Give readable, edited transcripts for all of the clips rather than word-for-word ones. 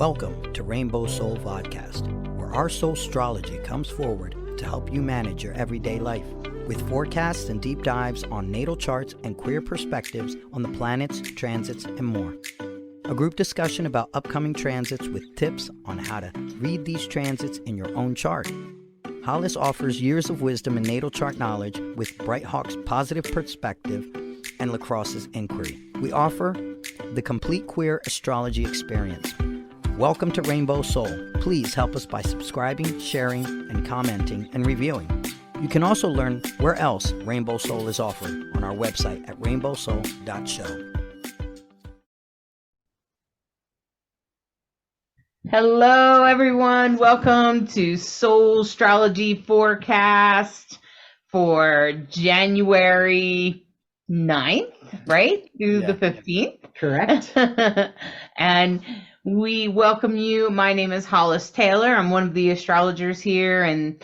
Welcome to Rainbow Soul Vodcast, where our Soulstrology comes forward to help you manage your everyday life, with forecasts and deep dives on natal charts and queer perspectives on the planets, transits, and more. A group discussion about upcoming transits with tips on how to read these transits in your own chart. Hollis offers years of wisdom and natal chart knowledge with Bright Hawk's positive perspective and LeKross's inquiry. We offer the complete queer astrology experience. Welcome to Rainbow Soul. Please help us by subscribing, sharing, and commenting and reviewing. You can also learn where else Rainbow Soul is offered on our website at RainbowSoul.show. Hello, everyone. Welcome to Soulstrology forecast for January 9th, right? Through the 15th. Correct. And we welcome you. My name is Hollis Taylor. I'm one of the astrologers here, and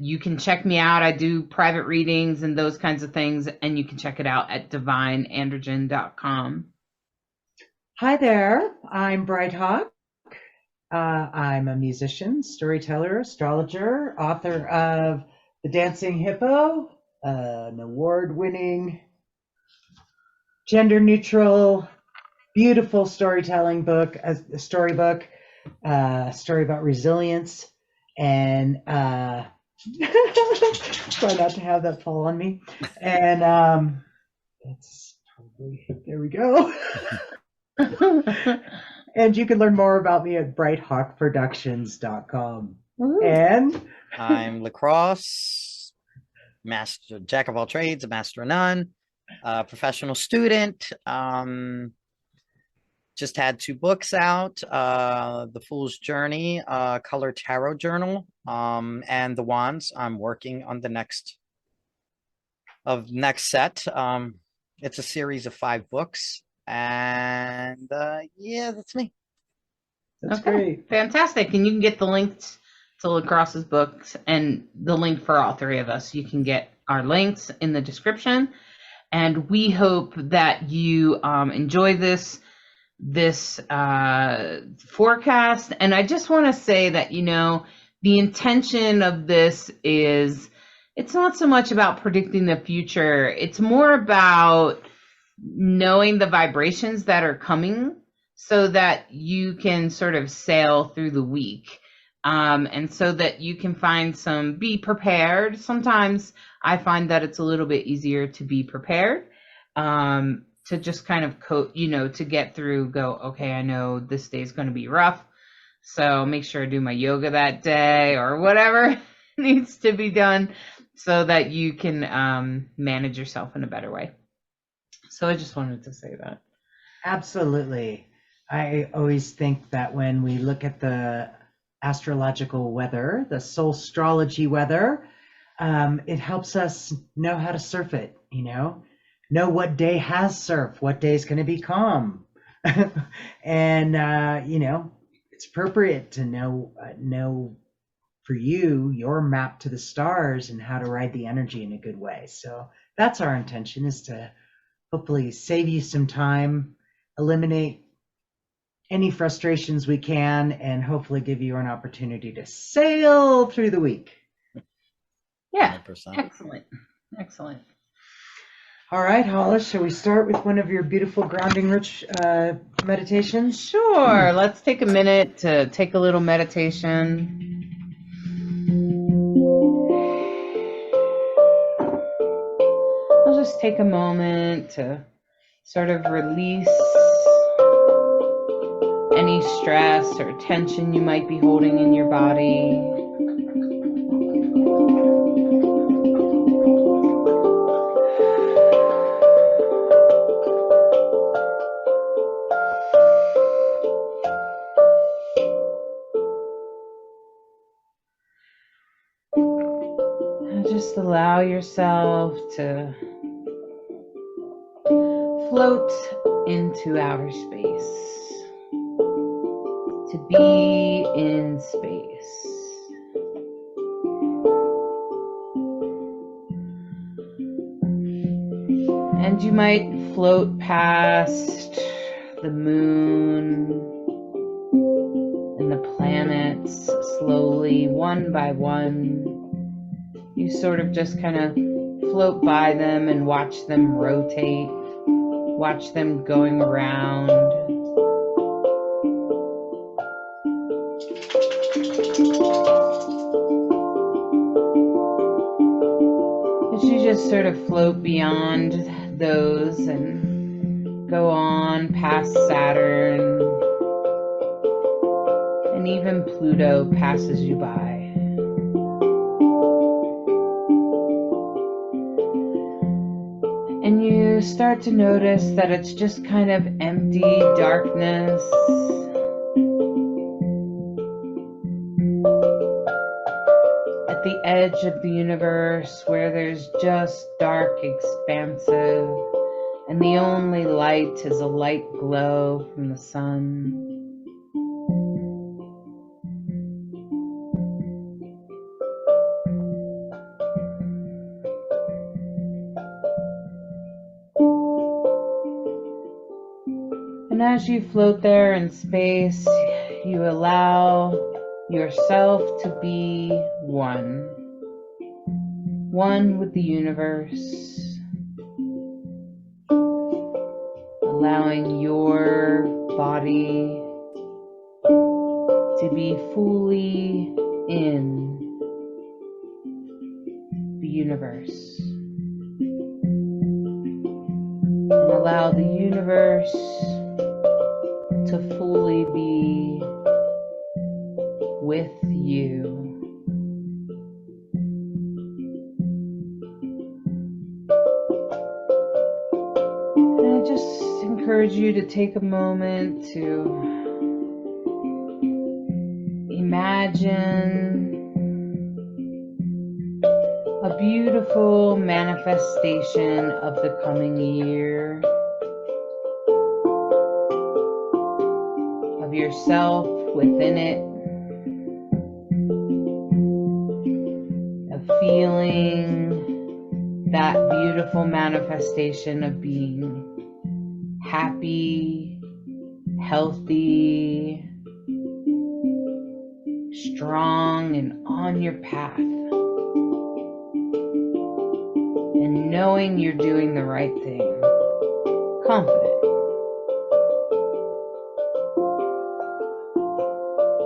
you can check me out. I do private readings and those kinds of things, and you can check it out at divineandrogen.com. Hi there. I'm Bright Hawk. I'm a musician, storyteller, astrologer, author of The Dancing Hippo, an award-winning, gender-neutral, beautiful storytelling book, a storybook, a story about resilience, and try not to have that fall on me. And it's probably, there we go. And you can learn more about me at brighthawkproductions.com. And I'm LeKross, master, jack of all trades, a master of none, professional student. Just had 2 books out, The Fool's Journey, Color Tarot Journal, and The Wands. I'm working on the next set. It's a series of 5 books, and yeah, that's me. That's great. Fantastic. And you can get the links to LeKross's books and the link for all 3 of us. You can get our links in the description. And we hope that you enjoy this forecast. And I just want to say that, you know, the intention of this is, it's not so much about predicting the future. It's more about knowing the vibrations that are coming so that you can sort of sail through the week. And so that you can be prepared. Sometimes I find that it's a little bit easier to be prepared, to just kind of to get through, okay, I know this day's going to be rough, so make sure I do my yoga that day or whatever needs to be done so that you can manage yourself in a better way. So I just wanted to say that. Absolutely. I always think that when we look at the astrological weather, the Soulstrology weather, it helps us know how to surf it, know what day has surf, what day is going to be calm. And, it's appropriate to know for you, your map to the stars and how to ride the energy in a good way. So that's our intention, is to hopefully save you some time, eliminate any frustrations we can, and hopefully give you an opportunity to sail through the week. Yeah, 100%. Excellent. All right, Hollis, shall we start with one of your beautiful grounding rich meditations? Sure. Let's take a minute to take a little meditation. I'll just take a moment to sort of release any stress or tension you might be holding in your body. Just allow yourself to float into outer space, to be in space. And you might float past the moon, planets slowly, one by one. You sort of just kind of float by them and watch them rotate, watch them going around. As you just sort of float beyond those and go on past Saturn, and even Pluto passes you by. And you start to notice that it's just kind of empty darkness. At the edge of the universe, where there's just dark, expansive, and the only light is a light glow from the sun. And as you float there in space, you allow yourself to be one with the universe, allowing your body to be fully in the universe, and allow the universe to fully be with you. And I just encourage you to take a moment to imagine a beautiful manifestation of the coming year, of yourself within it, of feeling that beautiful manifestation of being happy, healthy, strong, and on your path, and knowing you're doing the right thing, confident.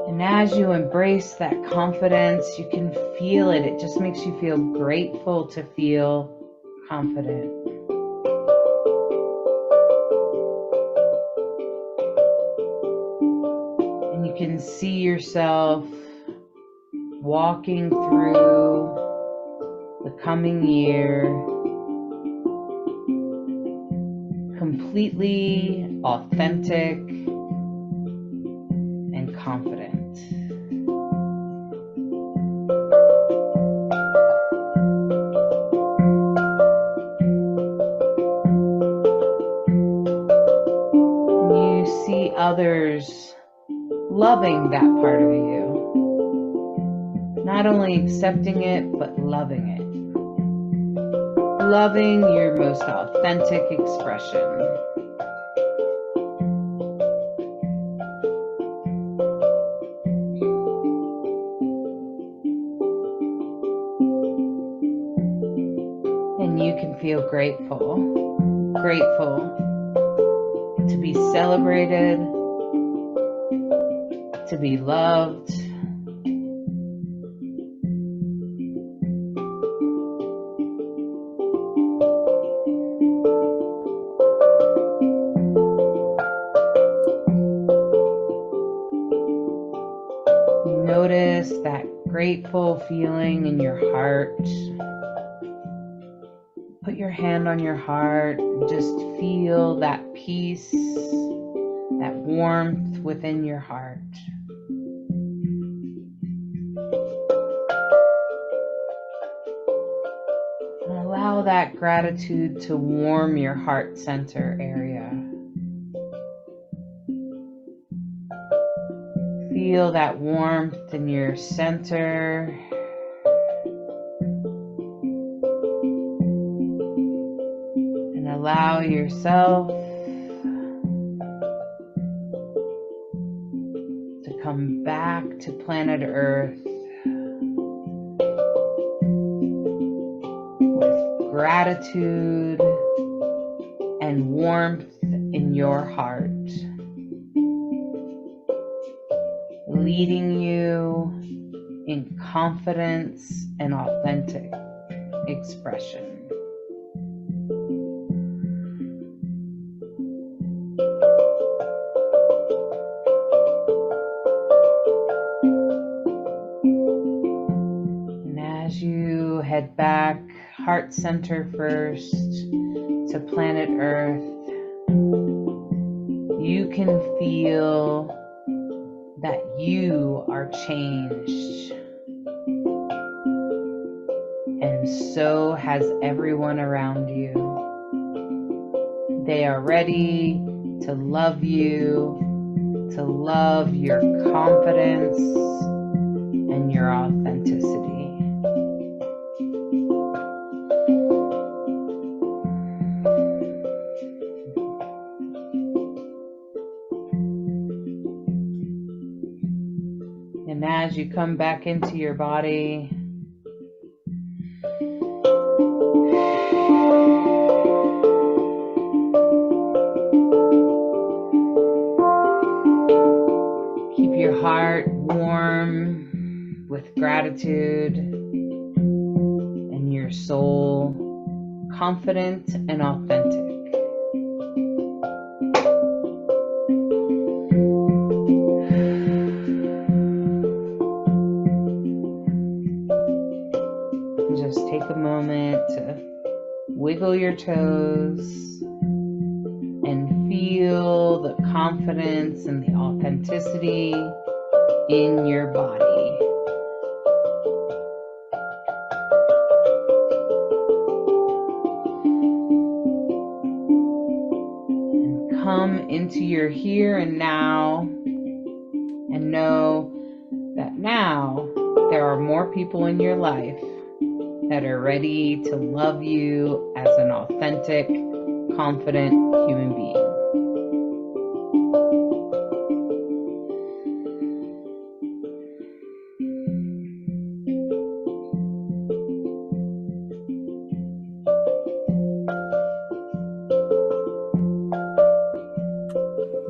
And as you embrace that confidence, you can feel it. It just makes you feel grateful to feel confident. And you can see yourself walking through the coming year completely authentic and confident. Others loving that part of you, not only accepting it, but loving it, loving your most authentic expression. And you can feel grateful to be celebrated, to be loved, notice that grateful feeling in your heart. Put your hand on your heart and just feel that peace, that warmth within your heart. And allow that gratitude to warm your heart center area. Feel that warmth in your center. Allow yourself to come back to planet Earth with gratitude and warmth in your heart, leading you in confidence and authentic expression. And as you head back, heart center first, to planet Earth, you can feel that you are changed. And so has everyone around you. They are ready to love you, to love your confidence and your authenticity. And as you come back into your body, keep your heart warm with gratitude and your soul confident and authentic. Just take a moment to wiggle your toes and feel the confidence and the authenticity in your body. And come into your here and now and know that now there are more people in your life that are ready to love you as an authentic, confident human being.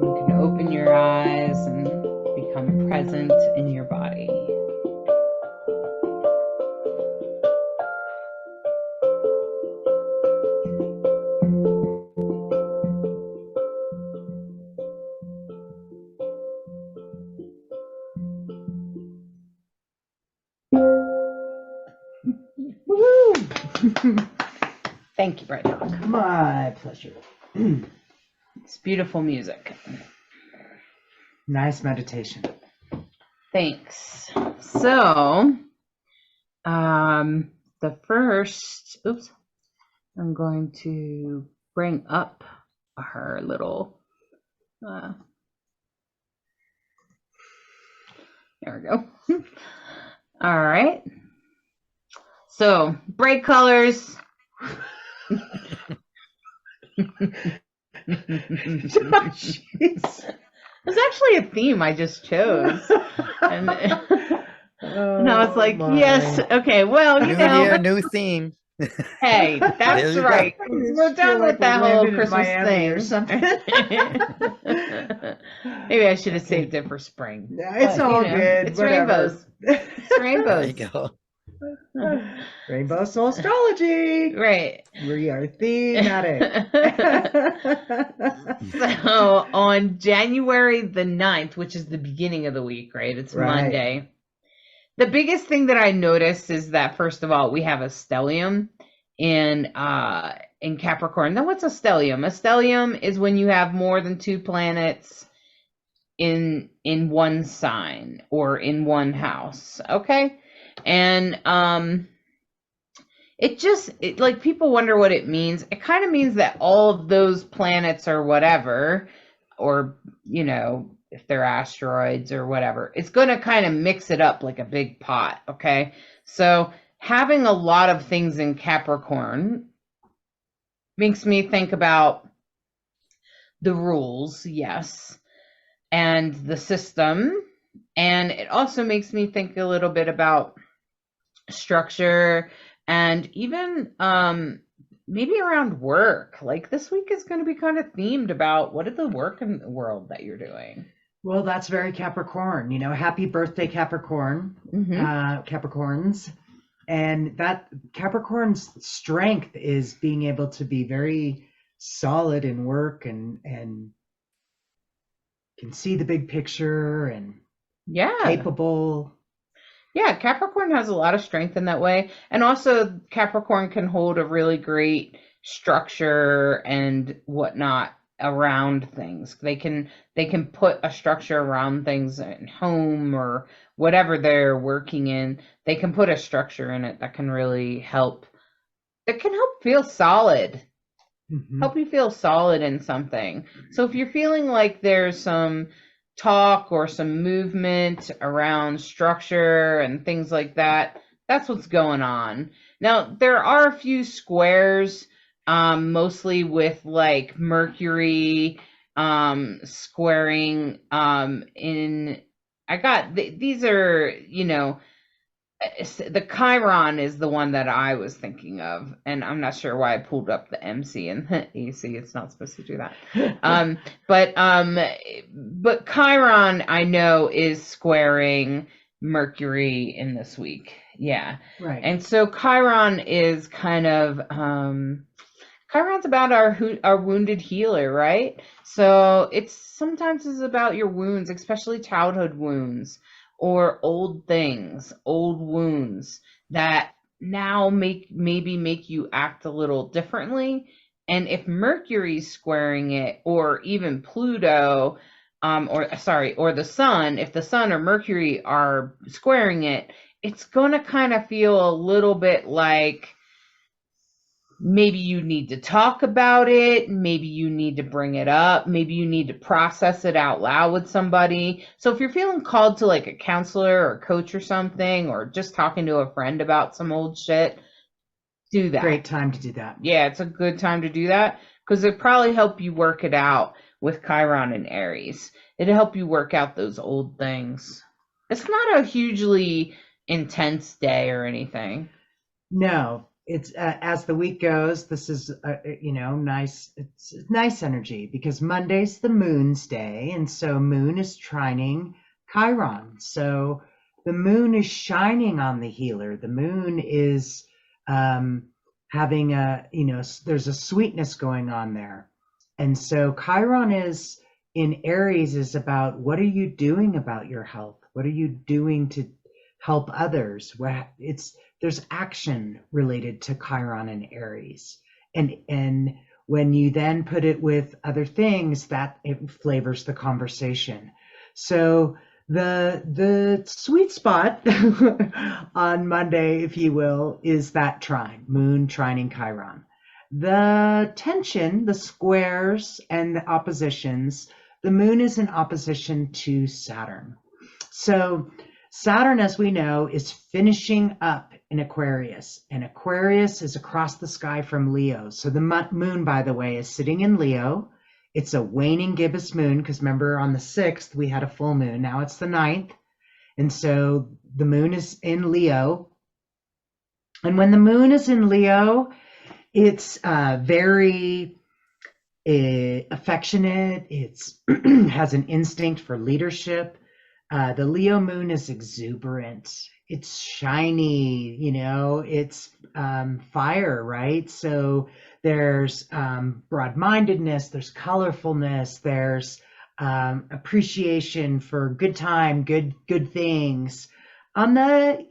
You can open your eyes and become present in your body. Thank you, Bright Dog. My pleasure. It's beautiful music. Nice meditation. Thanks. So, the first, I'm going to bring up her little, there we go. All right. So, bright colors. Jeez. It's actually a theme I just chose. And no, it's like, my. yes, okay, well, you New know. year, new theme. Hey, that's There you go. right. I We're just done feel with like that we whole landed in Christmas Miami thing. or something. Maybe I should have saved it for spring. It's But, all you know, good. It's whatever. rainbows. It's There rainbows. you go. Rainbow Soulstrology. Right. We are thematic. So on January the 9th, which is the beginning of the week, right? It's Right. Monday. The biggest thing that I noticed is that, first of all, we have a stellium in Capricorn. Now, what's a stellium? A stellium is when you have more than 2 planets in one sign or in one house. Okay. And it like people wonder what it means. It kind of means that all of those planets or whatever, or, you know, if they're asteroids or whatever, it's going to kind of mix it up like a big pot. Okay. So having a lot of things in Capricorn makes me think about the rules. Yes. And the system And it also makes me think a little bit about structure and even maybe around work. Like this week is going to be kind of themed about what is the work in the world that you're doing. Well, that's very Capricorn, happy birthday, Capricorn, Capricorns. And that Capricorn's strength is being able to be very solid in work and can see the big picture and capable. Yeah, Capricorn has a lot of strength in that way. And also Capricorn can hold a really great structure and whatnot around things. They can put a structure around things at home or whatever they're working in. They can put a structure in it that can really help. It can help feel solid. Help you feel solid in something. So if you're feeling like there's some talk or some movement around structure and things like that, that's what's going on. Now, there are a few squares, mostly with like Mercury squaring these are, the Chiron is the one that I was thinking of, and I'm not sure why I pulled up the MC and the AC. It's not supposed to do that. But Chiron I know is squaring Mercury in this week. Yeah. Right. And so Chiron is kind of Chiron's about our wounded healer, right? So it's sometimes about your wounds, especially childhood wounds or old things, old wounds that now maybe make you act a little differently. And if Mercury's squaring it, or even Pluto, or the sun, if the sun or Mercury are squaring it, it's gonna kind of feel a little bit like maybe you need to talk about it. Maybe you need to bring it up. Maybe you need to process it out loud with somebody. So if you're feeling called to like a counselor or a coach or something, or just talking to a friend about some old shit, do that. Great time to do that. Yeah, it's a good time to do that because it probably help you work it out with Chiron and Aries. It'll help you work out those old things. It's not a hugely intense day or anything. No. It's as the week goes, this is nice. It's nice energy because Monday's the moon's day, and so moon is trining Chiron. So the moon is shining on the healer. The moon is having there's a sweetness going on there, and so Chiron is in Aries is about what are you doing about your health? What are you doing to help others? There's action related to Chiron and Aries. And when you then put it with other things, that it flavors the conversation. So the sweet spot on Monday, if you will, is that trine, moon trining Chiron. The tension, the squares and the oppositions, the moon is in opposition to Saturn. So Saturn, as we know, is finishing up in Aquarius, and Aquarius is across the sky from Leo. So the moon, by the way, is sitting in Leo. It's a waning gibbous moon because remember on the 6th we had a full moon. Now it's the 9th. And so the moon is in Leo. And when the moon is in Leo, it's very affectionate. It's has an instinct for leadership. The Leo moon is exuberant. It's shiny, it's fire, right? So there's broad-mindedness, there's colorfulness, there's appreciation for good time, good things. On the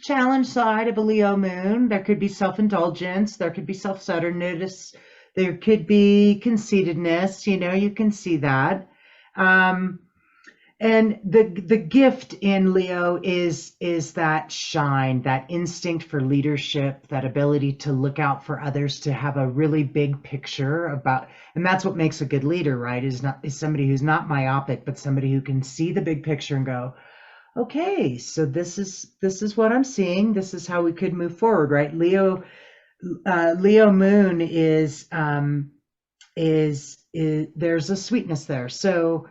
challenge side of a Leo moon, there could be self-indulgence, there could be self-centeredness, there could be conceitedness, you can see that. And the gift in Leo is that shine, that instinct for leadership, that ability to look out for others, to have a really big picture about, and that's what makes a good leader, right? Is somebody who's not myopic, but somebody who can see the big picture and go, okay, so this is what I'm seeing. This is how we could move forward, right? Leo moon is there's a sweetness there. So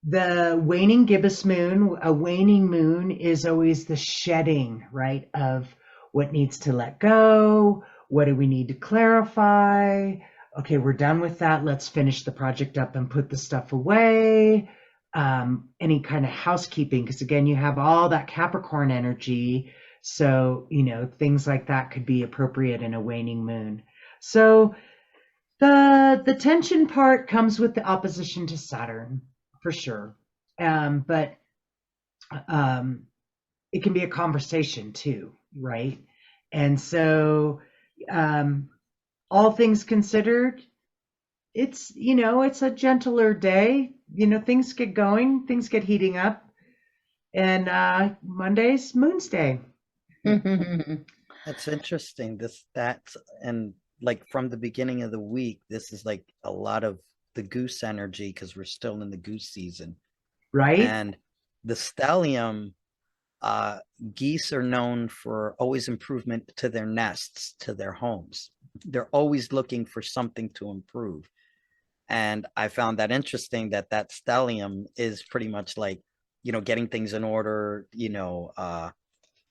The waning gibbous moon, a waning moon is always the shedding, right, of what needs to let go, what do we need to clarify. Okay, we're done with that, let's finish the project up and put the stuff away. Any kind of housekeeping, because again, you have all that Capricorn energy, so things like that could be appropriate in a waning moon. So the tension part comes with the opposition to Saturn, for sure. But it can be a conversation too, right? And so, all things considered, it's a gentler day. Things get going, things get heating up, and Monday's Moon's Day. That's interesting. And like from the beginning of the week, this is like a lot of the goose energy because we're still in the goose season. Right? And the stellium, geese are known for always improvement to their nests, to their homes. They're always looking for something to improve. And I found that interesting that stellium is pretty much like, getting things in order,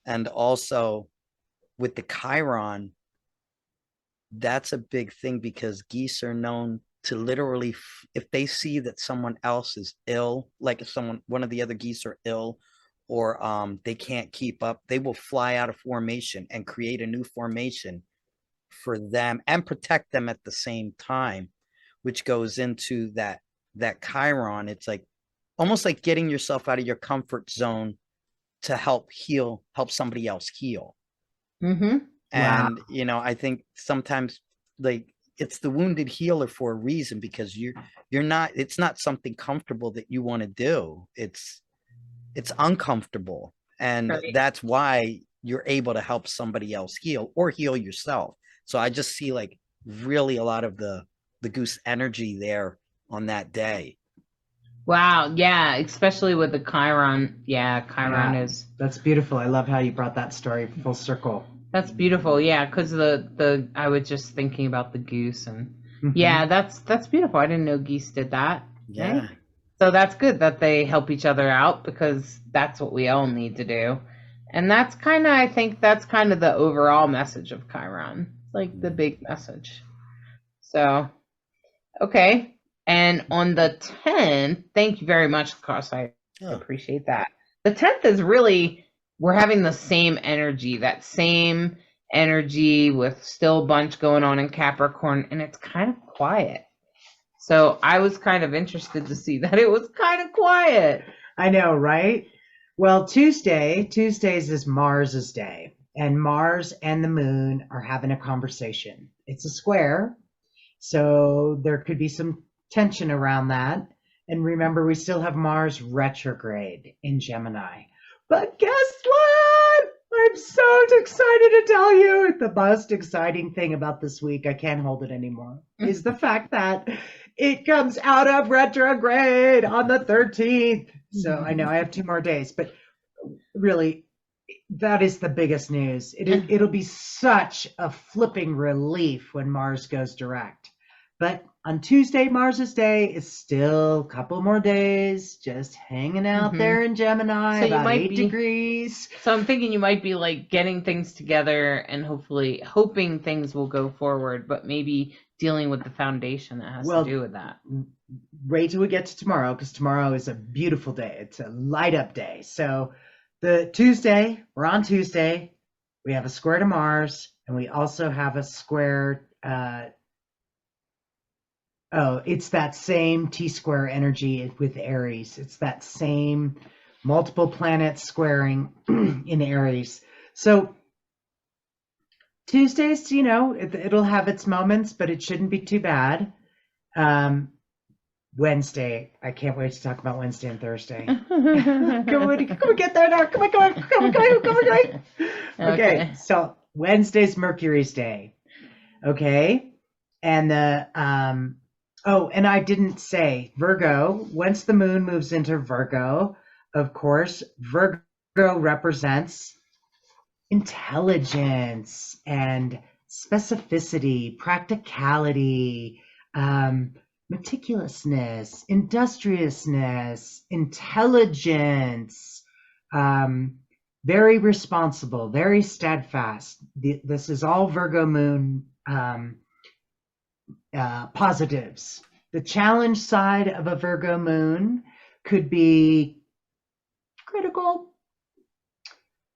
and also with the Chiron, that's a big thing because geese are known to literally, if they see that someone else is ill, like if one of the other geese are ill, or they can't keep up, they will fly out of formation and create a new formation for them and protect them at the same time, which goes into that Chiron. It's like almost like getting yourself out of your comfort zone to help somebody else heal. Mm-hmm. And I think sometimes like it's the wounded healer for a reason, because it's not something comfortable that you want to do. It's uncomfortable, and Right. that's why you're able to help somebody else heal or heal yourself. So I just see like really a lot of the goose energy there on that day. Wow. Yeah. Especially with the Chiron. Yeah. Chiron is. That's beautiful. I love how you brought that story full circle. That's beautiful. Yeah. Because I was just thinking about the goose, and Mm-hmm. yeah, that's beautiful. I didn't know geese did that. Yeah. Right? So that's good that they help each other out, because that's what we all need to do. And I think that's kind of the overall message of Chiron. It's like the big message. So, okay. And on the 10th, thank you very much, LeKross. I appreciate that. The 10th is really, we're having the same energy, with still a bunch going on in Capricorn, and it's kind of quiet. So I was kind of interested to see that it was kind of quiet. I know, right? Well, Tuesdays is Mars's day, and Mars and the moon are having a conversation. It's a square, so there could be some tension around that. And remember, we still have Mars retrograde in Gemini. But guess what? I'm so excited to tell you. The most exciting thing about this week, I can't hold it anymore, is the fact that it comes out of retrograde on the 13th. So I know I have 2 more days, but really, that is the biggest news. It'll be such a flipping relief when Mars goes direct. But on Tuesday, Mars's day, is still a couple more days, just hanging out there in Gemini, so about 8 degrees. So I'm thinking you might be like getting things together and hopefully hoping things will go forward, but maybe dealing with the foundation that has to do with that. Wait till we get to tomorrow, because tomorrow is a beautiful day. It's a light up day. So we're on Tuesday, we have a square to Mars, and we also have a square, it's that same T-square energy with Aries. It's that same multiple planets squaring in Aries. So Tuesdays, it'll have its moments, but it shouldn't be too bad. Wednesday, I can't wait to talk about Wednesday and Thursday. Can we get there now? Come on. Okay, so Wednesday's Mercury's day. Okay, and and I didn't say Virgo. Once the moon moves into Virgo, of course, Virgo represents intelligence and specificity, practicality, meticulousness, industriousness, intelligence, very responsible, very steadfast. This is all Virgo moon positives. The challenge side of a Virgo moon could be critical,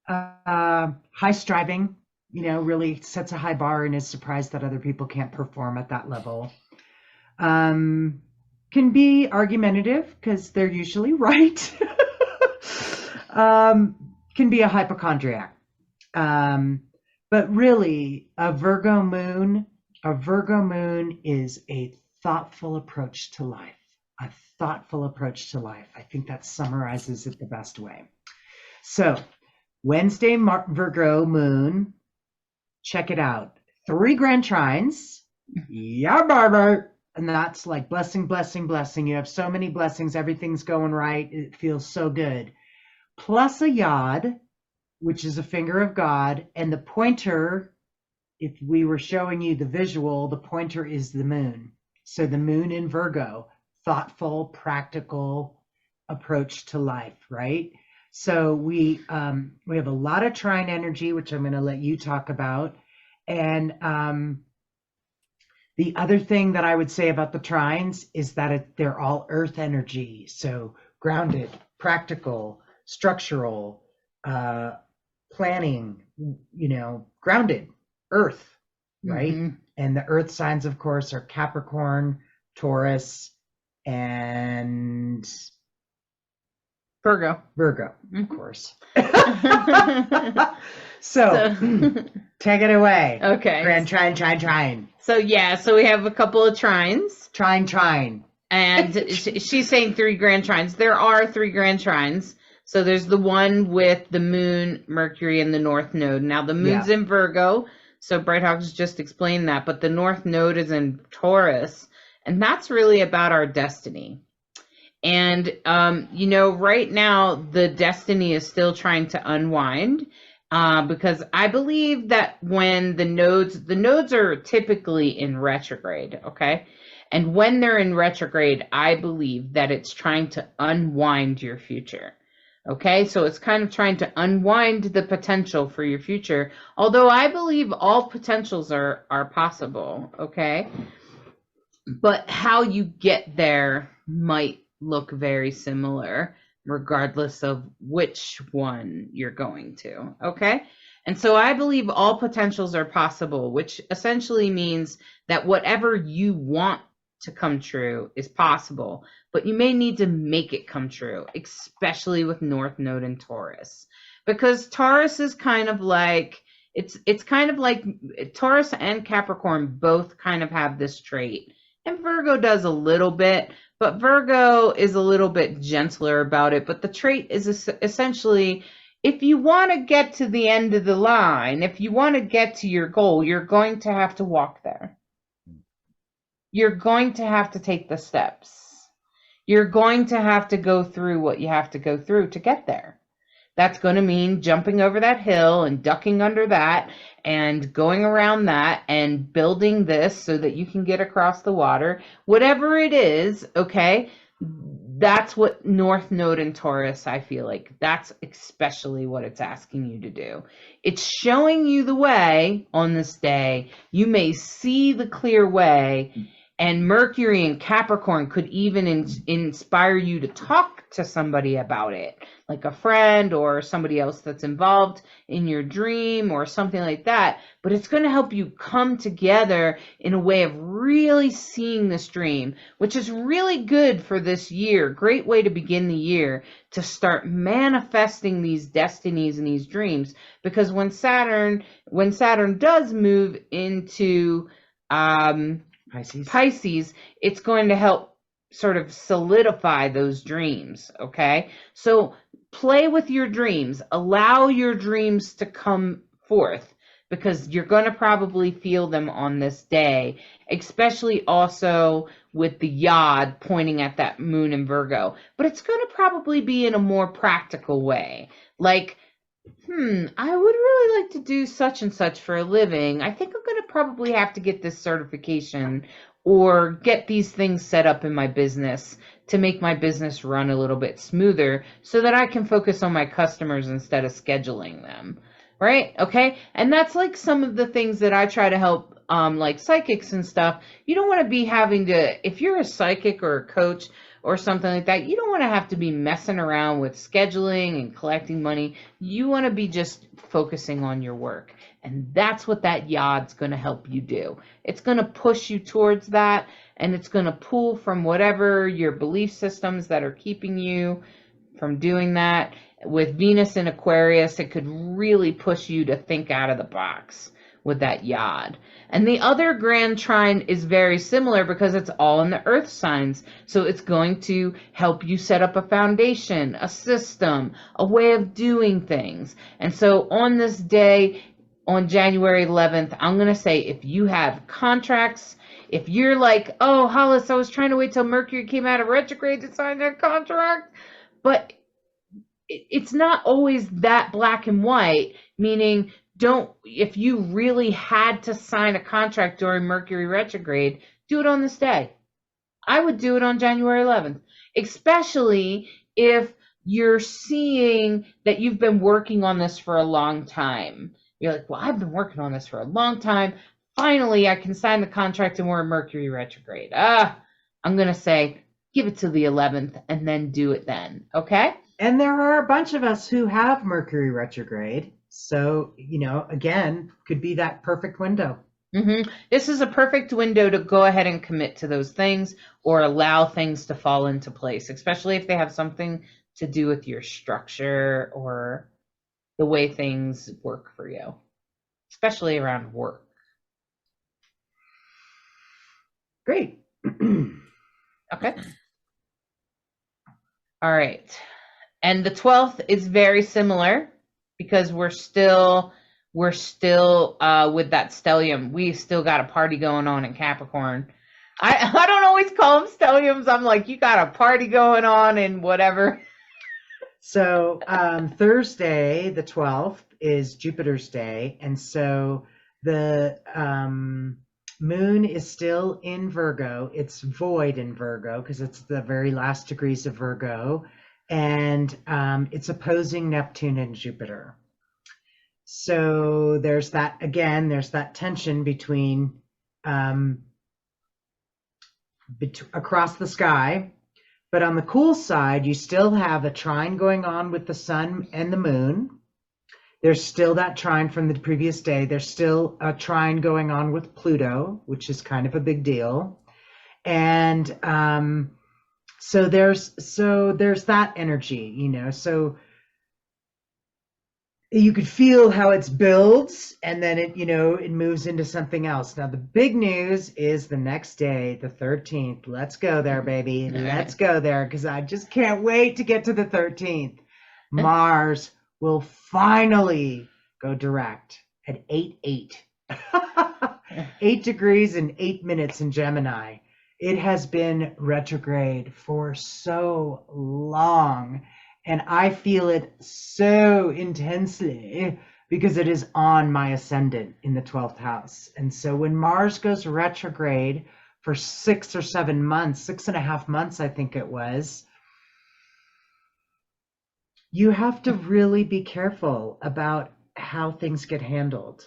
high striving, really sets a high bar and is surprised that other people can't perform at that level. Can be argumentative because they're usually right. Can be a hypochondriac. But really, a Virgo moon is a thoughtful approach to life. A thoughtful approach to life. I think that summarizes it the best way. So, Wednesday, Virgo moon, check it out. 3 grand trines. Yeah, Barbara. And that's like blessing, blessing, blessing. You have so many blessings. Everything's going right. It feels so good. Plus a yod, which is a finger of God. And the pointer, if we were showing you the visual, the pointer is the moon. So the moon in Virgo, thoughtful, practical approach to life, right? So we have a lot of trine energy, which I'm going to let you talk about. And the other thing that I would say about the trines is that they're all earth energy. So grounded, practical, structural, planning, grounded, earth, right? Mm-hmm. And the earth signs, of course, are Capricorn, Taurus, and Virgo, of course. So take it away. Okay. Grand trine. So we have a couple of trines. Trine. And she's saying 3 grand trines. There are 3 grand trines. So there's the one with the moon, Mercury, and the North Node. Now the moon's in Virgo, so Bright Hawks just explained that, but the North Node is in Taurus, and that's really about our destiny. And, right now the destiny is still trying to unwind. Because I believe that when the nodes are typically in retrograde, okay? And when they're in retrograde, I believe that it's trying to unwind your future, okay? So it's kind of trying to unwind the potential for your future, although I believe all potentials are possible, okay? But how you get there might look very similar, regardless of which one you're going to, okay? And so I believe all potentials are possible, which essentially means that whatever you want to come true is possible, but you may need to make it come true, especially with North Node and Taurus. Because Taurus is kind of like, it's kind of like Taurus and Capricorn both kind of have this trait. And Virgo does a little bit, but Virgo is a little bit gentler about it. But the trait is essentially, if you want to get to the end of the line, if you want to get to your goal, you're going to have to walk there. You're going to have to take the steps. You're going to have to go through what you have to go through to get there. That's going to mean jumping over that hill and ducking under that and going around that and building this so that you can get across the water. Whatever it is, okay, that's what North Node and Taurus, I feel like, that's especially what it's asking you to do. It's showing you the way on this day. You may see the clear way. And Mercury and Capricorn could even inspire you to talk to somebody about it, like a friend or somebody else that's involved in your dream or something like that. But it's going to help you come together in a way of really seeing this dream, which is really good for this year. Great way to begin the year, to start manifesting these destinies and these dreams. Because when Saturn does move into Pisces, it's going to help sort of solidify those dreams, okay? So play with your dreams. Allow your dreams to come forth, because you're going to probably feel them on this day, especially also with the yod pointing at that moon in Virgo. But it's going to probably be in a more practical way. Like, I would really like to do such and such for a living. I think I'm going to probably have to get this certification. or get these things set up in my business to make my business run a little bit smoother so that I can focus on my customers instead of scheduling them. Right? Okay. And that's like some of the things that I try to help, like psychics and stuff. You don't want to be having to, if you're a psychic or a coach or something like that, you don't want to have to be messing around with scheduling and collecting money. You want to be just focusing on your work. And that's what that yod's going to help you do. It's going to push you towards that, and it's going to pull from whatever your belief systems that are keeping you from doing that. With Venus in Aquarius, it could really push you to think out of the box with that yod. And the other grand trine is very similar because it's all in the earth signs. So it's going to help you set up a foundation, a system, a way of doing things. And so on this day, on January 11th, I'm going to say if you have contracts, if you're like, oh, Hollis, I was trying to wait till Mercury came out of retrograde to sign that contract, but it's not always that black and white, meaning if you really had to sign a contract during Mercury retrograde, do it on this day. I would do it on January 11th, especially if you're seeing that you've been working on this for a long time. You're like, well, I've been working on this for a long time. Finally, I can sign the contract and we're in Mercury retrograde. I'm going to say, give it to the 11th and then do it then. Okay? And there are a bunch of us who have Mercury retrograde. So, again, could be that perfect window. Mm-hmm. This is a perfect window to go ahead and commit to those things or allow things to fall into place, especially if they have something to do with your structure or the way things work for you, especially around work. Great. Okay. All right. And the 12th is very similar because we're still with that stellium. We still got a party going on in Capricorn. I don't always call them stelliums. I'm like, you got a party going on and whatever. So Thursday, the 12th, is Jupiter's day. And so the moon is still in Virgo. It's void in Virgo because it's the very last degrees of Virgo. And it's opposing Neptune and Jupiter. So there's that, again, there's that tension between across the sky. But on the cool side, you still have a trine going on with the sun and the moon. There's still that trine from the previous day. There's still a trine going on with Pluto, which is kind of a big deal. And so there's that energy, so you could feel how it builds and then it moves into something else. Now, the big news is the next day, the 13th. Let's go there, baby. Let's go there because I just can't wait to get to the 13th. Mars will finally go direct at 8/8. 8 degrees and 8 minutes in Gemini. It has been retrograde for so long. And I feel it so intensely because it is on my ascendant in the 12th house. And so when Mars goes retrograde for 6 or 7 months, 6.5 months, I think it was, you have to really be careful about how things get handled.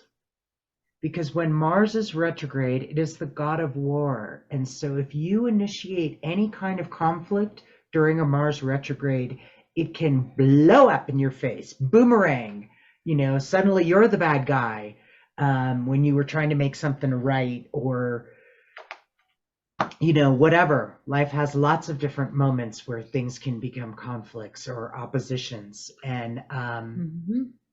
Because when Mars is retrograde, it is the god of war. And so if you initiate any kind of conflict during a Mars retrograde, it can blow up in your face, boomerang, suddenly you're the bad guy when you were trying to make something right or, whatever. Life has lots of different moments where things can become conflicts or oppositions. And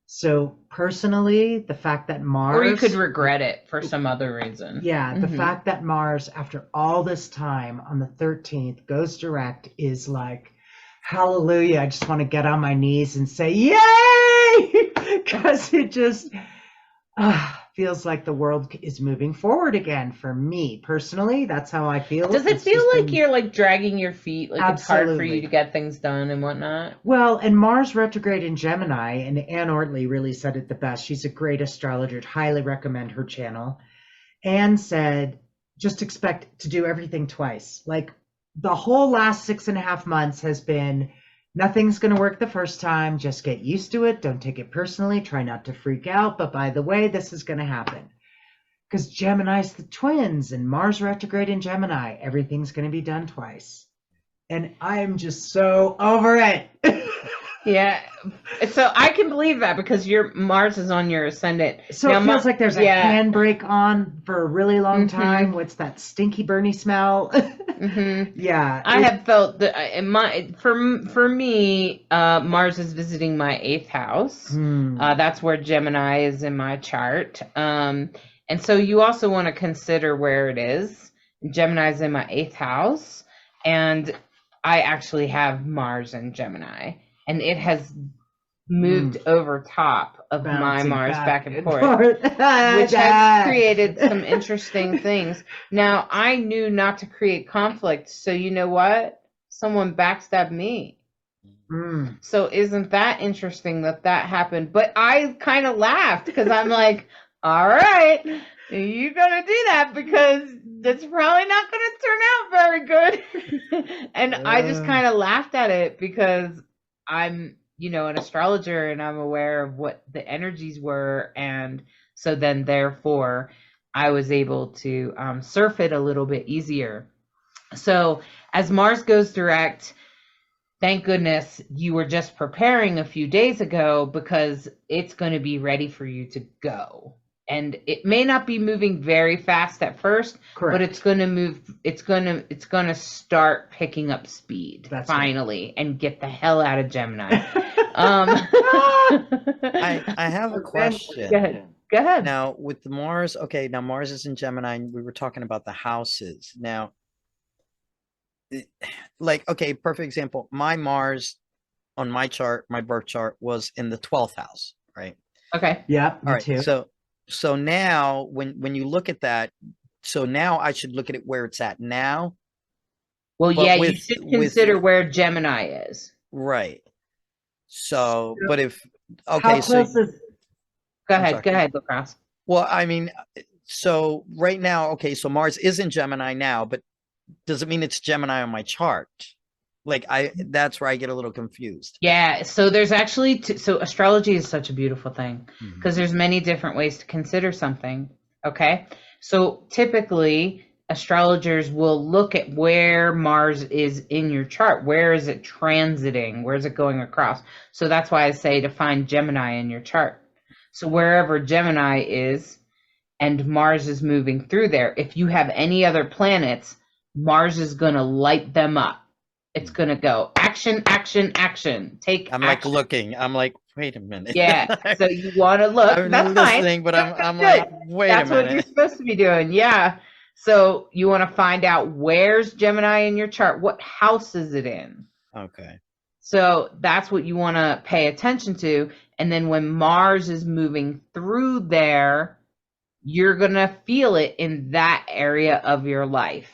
so personally, the fact that Mars... Or you could regret it for some other reason. Yeah, the fact that Mars, after all this time on the 13th, goes direct is like, hallelujah. I just want to get on my knees and say, yay! Because it just feels like the world is moving forward again for me. Personally, that's how I feel. Does it feel like you're like dragging your feet? Like Absolutely. It's hard for you to get things done and whatnot? Well, and Mars retrograde in Gemini, and Anne Ortley really said it the best. She's a great astrologer. I'd highly recommend her channel. Anne said, just expect to do everything twice. Like the whole last 6.5 months has been nothing's going to work the first time. Just get used to it. Don't take it personally. Try not to freak out. But by the way, this is going to happen. Because Gemini's the twins and Mars retrograde in Gemini. Everything's going to be done twice. And I'm just so over it. Yeah. So I can believe that because your Mars is on your ascendant. So now, it feels like there's a handbrake on for a really long Mm-hmm. time. What's that stinky Bernie smell? Mm-hmm. Yeah. I have felt that for me, Mars is visiting my 8th house. That's where Gemini is in my chart. And so you also want to consider where it is. Gemini is in my 8th house, and I actually have Mars in Gemini, and it has moved over top of my Bouncing Mars back and forth. Which Which has created some interesting things. Now, I knew not to create conflict, so you know what? Someone backstabbed me. So isn't that interesting that happened? But I kind of laughed because I'm like, all right, you're going to do that because that's probably not going to turn out very good. And I just kind of laughed at it because I'm, an astrologer and I'm aware of what the energies were. And so then therefore I was able to surf it a little bit easier. So as Mars goes direct, thank goodness you were just preparing a few days ago because it's going to be ready for you to go. And it may not be moving very fast at first, Correct. but it's going to move. It's going to start picking up speed finally and get the hell out of Gemini. I have a question. Go ahead. Now with the Mars, okay, now Mars is in Gemini, and we were talking about the houses. Now, like, okay, perfect example. My Mars on my chart, my birth chart, was in the 12th house, right? Okay. Yeah, All right. too. So now when you look at that, so now I should look at it where it's at now. Well, yeah, you should consider where Gemini is. Right. So, but if How close is? Go ahead, LeKross. Well, I mean, so right now, okay, so Mars is in Gemini now, but does it mean it's Gemini on my chart? Like that's where I get a little confused. Yeah, so there's actually so astrology is such a beautiful thing because there's many different ways to consider something. Okay, so typically astrologers will look at where Mars is in your chart. Where is it transiting? Where is it going across? So that's why I say to find Gemini in your chart. So wherever Gemini is and Mars is moving through there, if you have any other planets, Mars is going to light them up. It's going to go action, action, action. Take I'm action. like looking. I'm like, wait a minute. Yeah. So you want to look. I'm That's listening, fine. but I'm like, wait That's a minute. what you're supposed to be doing. Yeah. So you want to find out where's Gemini in your chart. What house is it in? Okay. So that's what you want to pay attention to. And then when Mars is moving through there, you're going to feel it in that area of your life.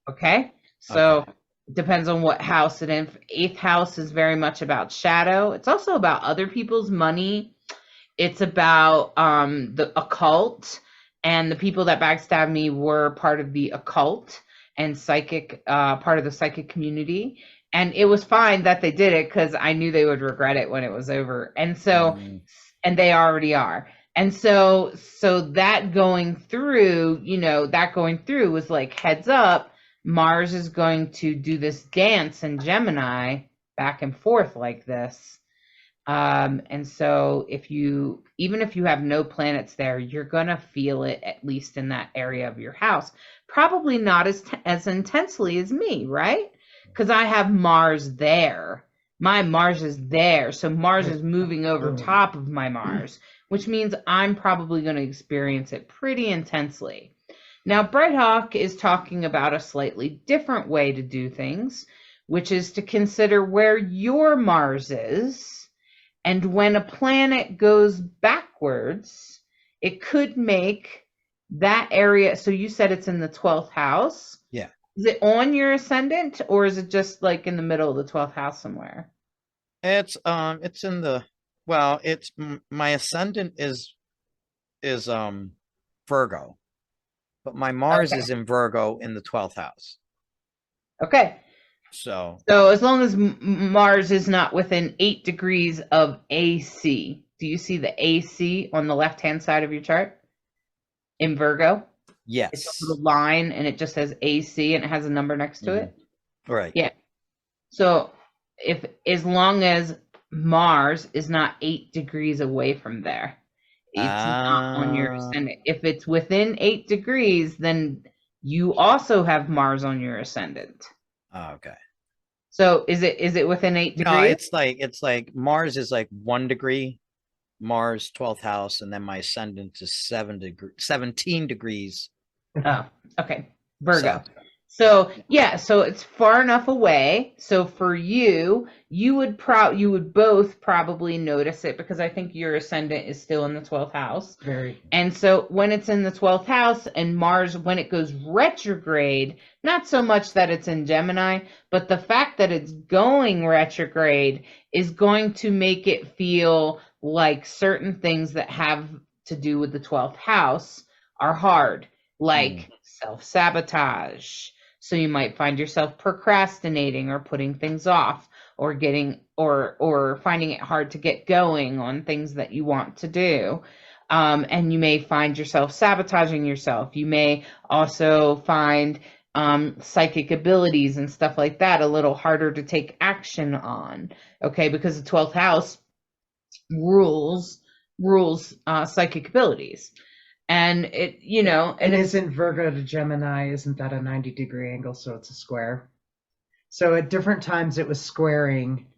Okay? So it depends on what house it in. 8th house is very much about shadow. It's also about other people's money. It's about the occult. And the people that backstabbed me were part of the occult and psychic, part of the psychic community. And it was fine that they did it because I knew they would regret it when it was over. And so, and they already are. And so that going through, was like, heads up, Mars is going to do this dance in Gemini back and forth like this. And so even if you have no planets there, you're going to feel it at least in that area of your house. Probably not as intensely as me, right? Because I have Mars there. My Mars is there. So Mars is moving over top of my Mars, which means I'm probably going to experience it pretty intensely. Now, Bright Hawk is talking about a slightly different way to do things, which is to consider where your Mars is. And when a planet goes backwards, it could make that area. So you said it's in the 12th house. Yeah. Is it on your ascendant or is it just like in the middle of the 12th house somewhere? It's in the, my ascendant is Virgo. But my Mars Okay. is in Virgo in the 12th house. Okay. So So as long as Mars is not within 8 degrees of AC, do you see the AC on the left-hand side of your chart in Virgo? It's a yes. little line and it just says AC and it has a number next to it. Right. Yeah. So as long as Mars is not 8 degrees away from there, it's not on your ascendant. If it's within 8 degrees, then you also have Mars on your ascendant. Okay. So is it within 8 No, degrees? it's like Mars is like 1 degree, Mars 12th house, and then my ascendant is 17 degrees. Oh, okay. Virgo. So yeah, so it's far enough away. So for you, you would both probably notice it because I think your ascendant is still in the 12th house. Very. And so when it's in the 12th house and Mars, when it goes retrograde, not so much that it's in Gemini, but the fact that it's going retrograde is going to make it feel like certain things that have to do with the 12th house are hard, like self-sabotage. So you might find yourself procrastinating or putting things off or getting or finding it hard to get going on things that you want to do. And you may find yourself sabotaging yourself. You may also find psychic abilities and stuff like that a little harder to take action on. Okay, because the 12th house rules psychic abilities. And it, and isn't Virgo to Gemini, isn't that a 90-degree angle? So it's a square. So at different times it was squaring.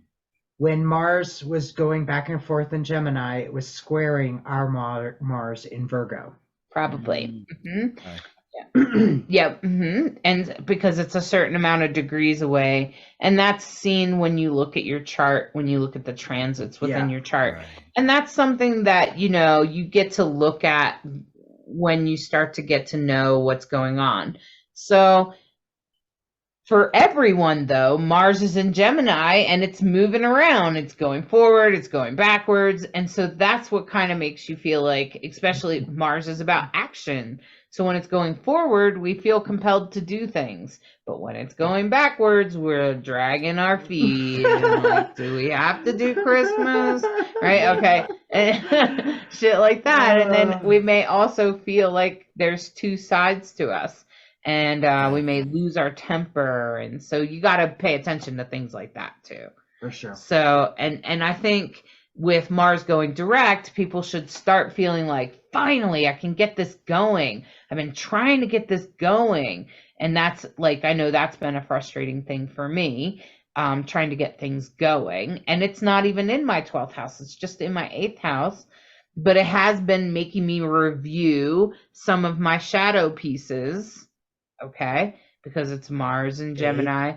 When Mars was going back and forth in Gemini, it was squaring our Mars in Virgo. Probably. Okay. Yeah. And because it's a certain amount of degrees away, and that's seen when you look at your chart, when you look at the transits within your chart. Right. And that's something that, you get to look at when you start to get to know what's going on. So for everyone, though, Mars is in Gemini and it's moving around. It's going forward, it's going backwards. And so that's what kind of makes you feel like, especially Mars is about action. So when it's going forward, we feel compelled to do things. But when it's going backwards, we're dragging our feet. And like, do we have to do Christmas? Right? Okay. Shit like that. And then we may also feel like there's two sides to us. And we may lose our temper. And so you got to pay attention to things like that too. For sure. So, and I think with Mars going direct, people should start feeling like, finally, I can get this going. I've been trying to get this going. And that's like, I know that's been a frustrating thing for me, trying to get things going. And it's not even in my 12th house. It's just in my 8th house. But it has been making me review some of my shadow pieces. Okay, because it's Mars and Gemini.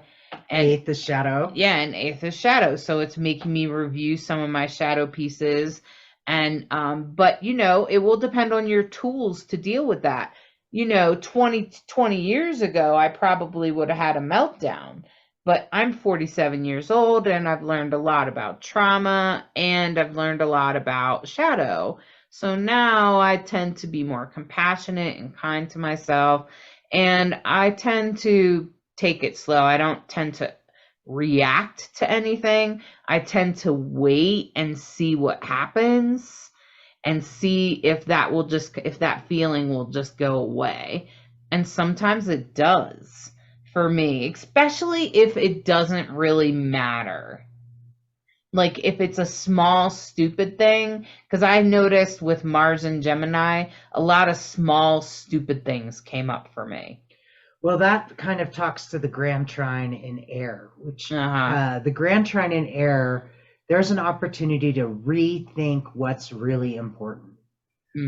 And 8th is shadow. Yeah, and 8th is shadow. So it's making me review some of my shadow pieces. And but it will depend on your tools to deal with that. 20 years ago, I probably would have had a meltdown. But I'm 47 years old and I've learned a lot about trauma and I've learned a lot about shadow. So now I tend to be more compassionate and kind to myself. And I tend to take it slow. I don't tend to react to anything. I tend to wait and see what happens and see if that feeling will just go away. And sometimes it does for me, especially if it doesn't really matter. Like if it's a small, stupid thing, because I noticed with Mars and Gemini, a lot of small, stupid things came up for me. Well, that kind of talks to the Grand Trine in air, which the Grand Trine in air, there's an opportunity to rethink what's really important.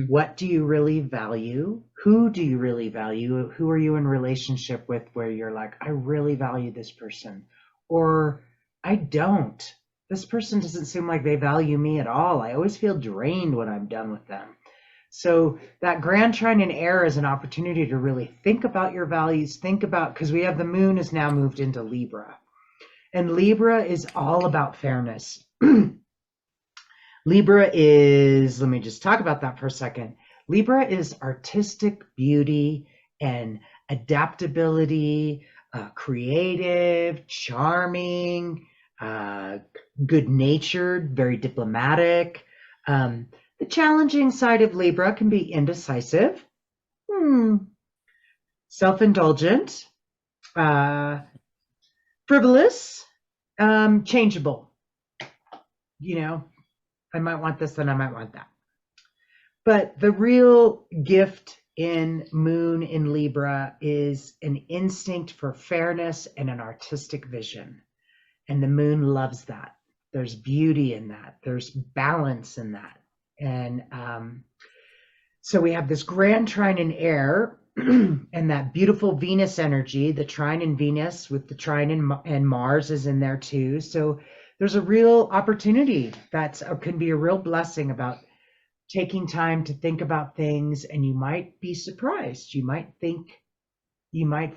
What do you really value? Who do you really value? Who are you in relationship with where you're like, I really value this person, or I don't. This person doesn't seem like they value me at all. I always feel drained when I'm done with them. So that Grand Trine in air is an opportunity to really think about your values, because we have the moon is now moved into Libra. And Libra is all about fairness. Libra is, let me just talk about that for a second. Libra is artistic beauty and adaptability, creative, charming, good-natured, very diplomatic. The challenging side of Libra can be indecisive, self-indulgent, frivolous, changeable. I might want this and I might want that. But the real gift in Moon in Libra is an instinct for fairness and an artistic vision. And the Moon loves that. There's beauty in that. There's balance in that. And so we have this grand trine in air and that beautiful Venus energy, the trine in Venus with the trine and Mars is in there too. So there's a real opportunity that can be a real blessing about taking time to think about things, and you might be surprised. You might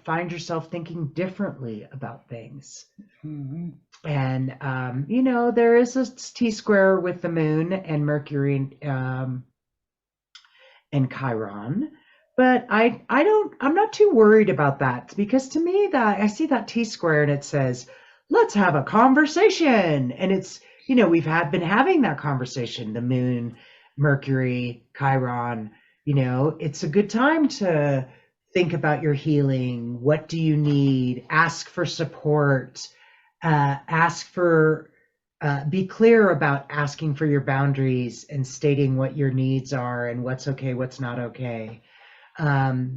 find yourself thinking differently about things. Mm-hmm. And, there is a T-square with the Moon and Mercury and Chiron, but I'm not too worried about that, because to me that I see that T-square and it says, let's have a conversation. And it's, we've been having that conversation, the Moon, Mercury, Chiron, it's a good time to think about your healing. What do you need? Ask for support. Be clear about asking for your boundaries and stating what your needs are and what's okay, what's not okay. So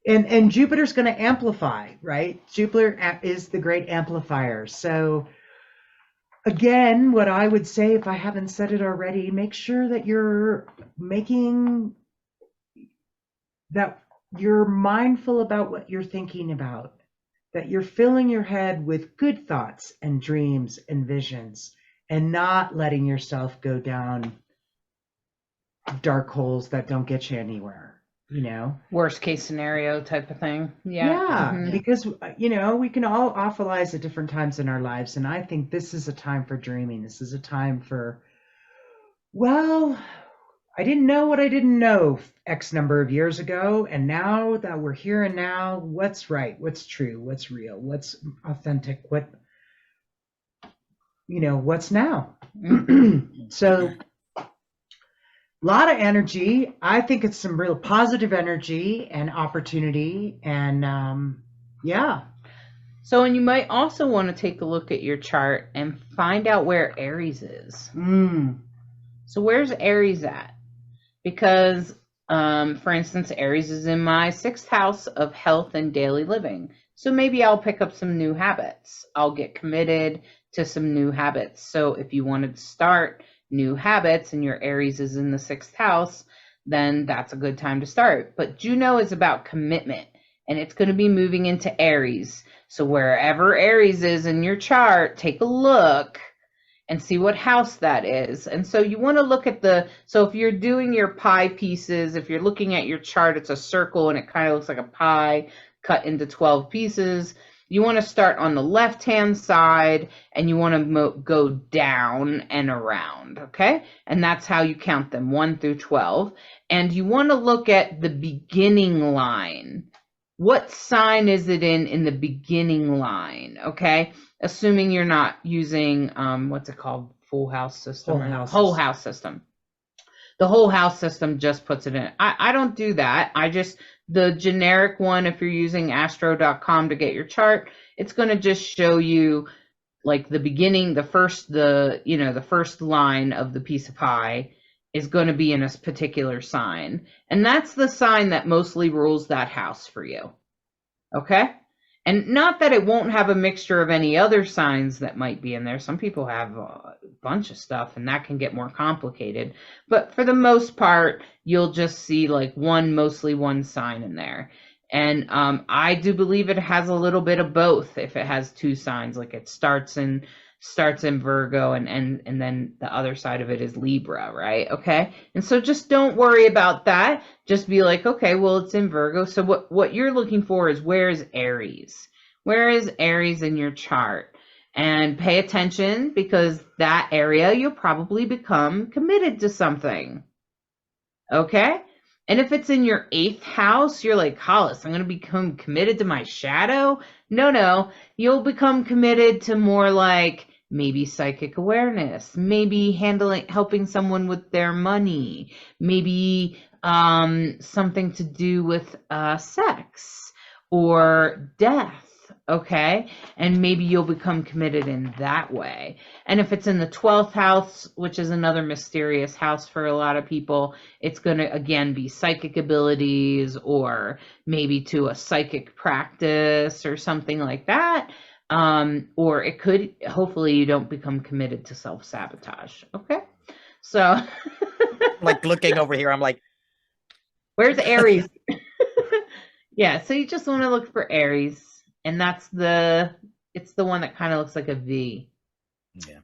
and Jupiter's going to amplify, right? Jupiter is the great amplifier. So again, what I would say, if I haven't said it already, make sure that you're mindful about what you're thinking about, that you're filling your head with good thoughts and dreams and visions, and not letting yourself go down dark holes that don't get you anywhere. Worst case scenario type of thing. Yeah. Mm-hmm. Because, we can all awfulize at different times in our lives. And I think this is a time for dreaming. This is a time for, I didn't know what I didn't know X number of years ago. And now that we're here and now, what's right? What's true? What's real? What's authentic? What's now? So, a lot of energy. I think it's some real positive energy and opportunity. And So, and you might also want to take a look at your chart and find out where Aries is. So where's Aries at? Because, for instance, Aries is in my 6th house of health and daily living. So maybe I'll pick up some new habits. I'll get committed to some new habits. So if you wanted to start new habits and your Aries is in the 6th house, then that's a good time to start. But Juno is about commitment, and it's going to be moving into Aries. So wherever Aries is in your chart, take a look and see what house that is. And so you want to look at so if you're doing your pie pieces, if you're looking at your chart, it's a circle and it kind of looks like a pie cut into 12 pieces. You want to start on the left-hand side and you want to go down and around, okay? And that's how you count them, 1 through 12. And you want to look at the beginning line. What sign is it in the beginning line, okay? Assuming you're not using, what's it called? Full house system? Whole house system. The whole house system just puts it in. I don't do that. The generic one, if you're using astro.com to get your chart, it's going to just show you like the beginning, the first line of the piece of pie is going to be in a particular sign. And that's the sign that mostly rules that house for you. Okay? And not that it won't have a mixture of any other signs that might be in there. Some people have a bunch of stuff and that can get more complicated. But for the most part, you'll just see like mostly one sign in there. And I do believe it has a little bit of both if it has 2 signs, like it starts in Virgo and then the other side of it is Libra, right? Okay. And so just don't worry about that. Just be like, okay, well, it's in Virgo. So what you're looking for is where is Aries? Where is Aries in your chart? And pay attention, because that area you'll probably become committed to something. Okay. And if it's in your 8th house, you're like, Hollis, I'm going to become committed to my shadow. No, you'll become committed to more like maybe psychic awareness, maybe helping someone with their money, maybe something to do with sex or death. Okay. And maybe you'll become committed in that way. And if it's in the 12th house, which is another mysterious house for a lot of people, it's going to, again, be psychic abilities or maybe to a psychic practice or something like that. Or it could, hopefully you don't become committed to self-sabotage. Okay. So Like looking over here, I'm like, where's Aries? Yeah. So you just want to look for Aries. And it's the one that kind of looks like a V. yeah.